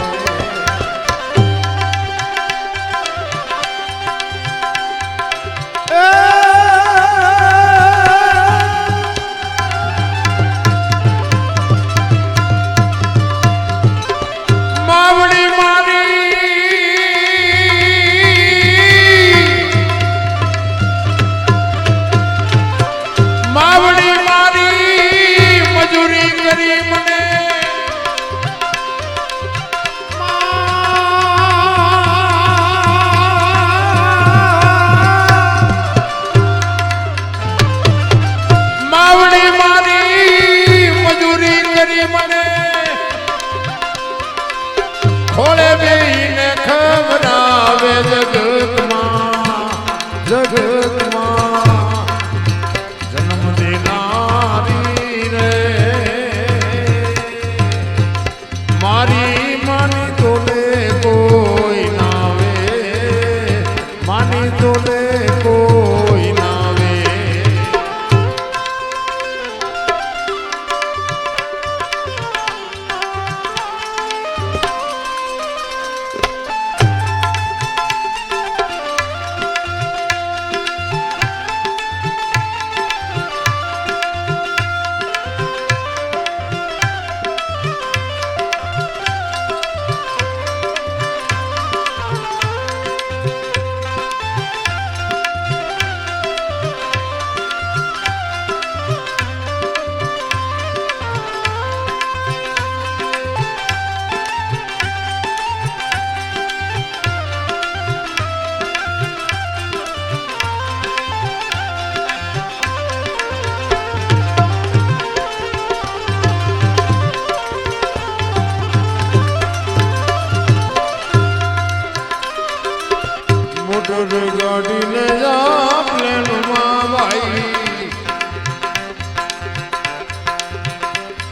ગાડીને જા પ્લેનમાં ભાઈ,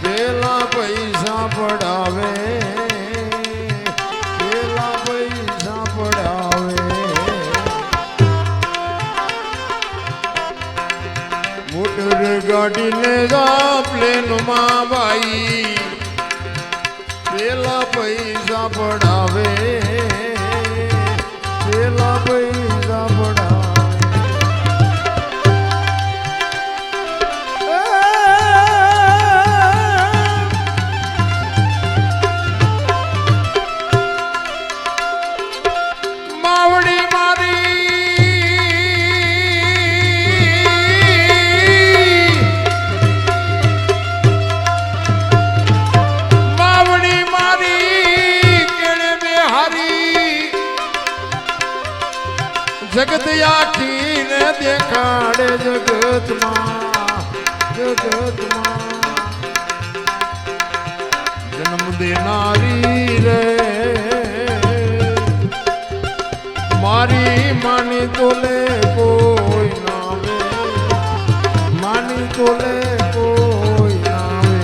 પેલા પૈસા પડાવે, પેલા પૈસા પડાવે. મોટર ગાડીને જા પ્લેનમાં ભાઈ, પેલા પૈસા પડાવે, પેલા જગત આખીને દેખાડે જગતમાં જન્મ દેનારી રે મારી માની તોલે કોઈ નાવે માની તોલે કોઈ નાવે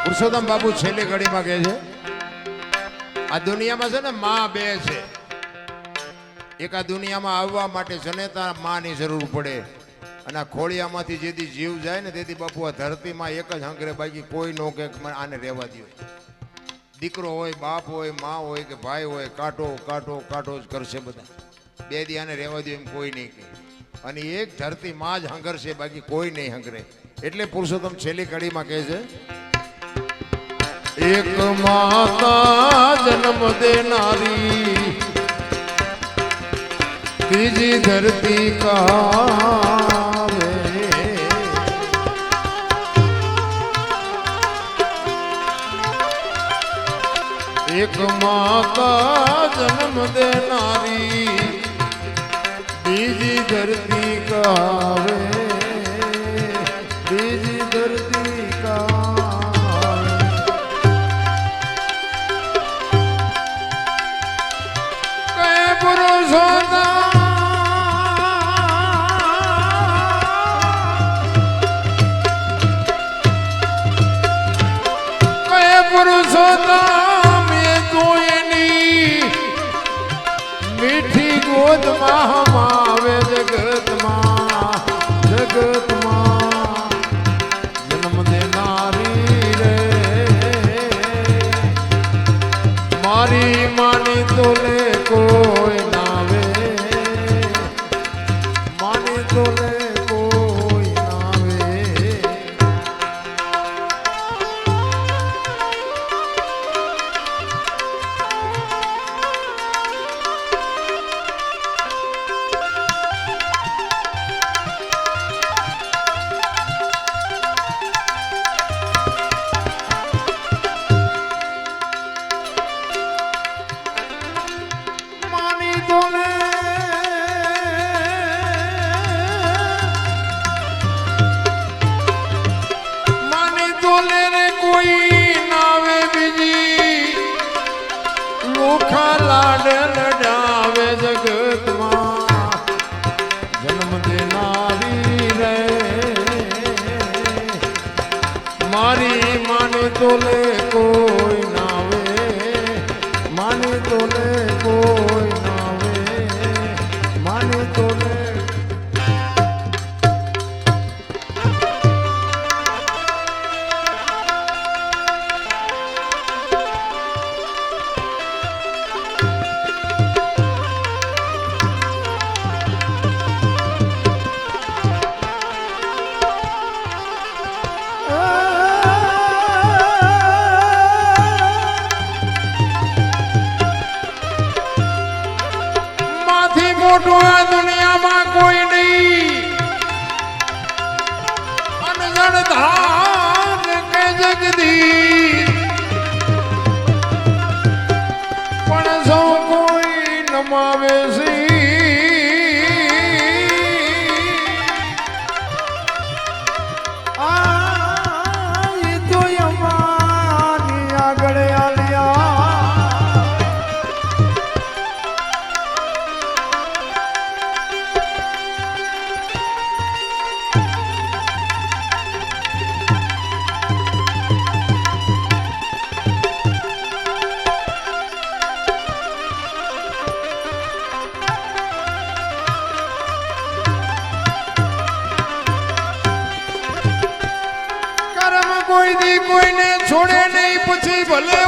પુરુષોત્તમ બાબુ છેલ્લી ઘડીમાં કહે છે આ દુનિયામાં છે ને માં બે છે. એક આ દુનિયામાં આવવા માટે જનેતા માની જરૂર પડે અને આ ખોળિયામાંથી જેથી જીવ જાય ને તેથી બાપુ આ ધરતીમાં એક જ હંકરે બાકી કોઈ નો કે આને રહેવા દો. દીકરો હોય બાપ હોય માં હોય કે ભાઈ હોય કાંટો કાંટો કાંટો જ કરશે બધા. બે દી આને રહેવા દો એમ કોઈ નહીં કહે. અને એક ધરતી માં જ હંગરશે બાકી કોઈ નહીં હંગરે. એટલે પુરુષોત્તમ છેલ્લી કડીમાં કહે છે એક માતા જન્મ દેનારી બીજી ધરતી કાવે એક માતા જન્મ દેનારી બીજી ધરતી કાવે બીજી ધરતી કાવે કે પુરુષોત્તમ એ કોઈની મીઠી ગોદમાં હમાવે જગતમાં જન્મ દેનારી રે મારી માની તોલે કોઈ નાવે માની તોલે કોઈ નાવે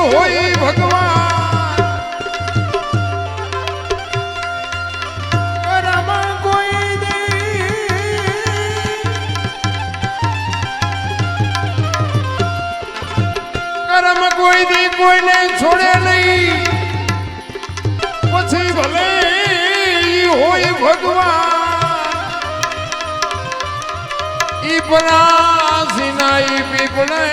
હોય ભગવાન કરમ કોઈ દે કરમ કોઈ દી કોઈને છોડે નહીં પછી ભલે ઈ હોય ભગવાન ઈ પરાસીના ઈ પીપળે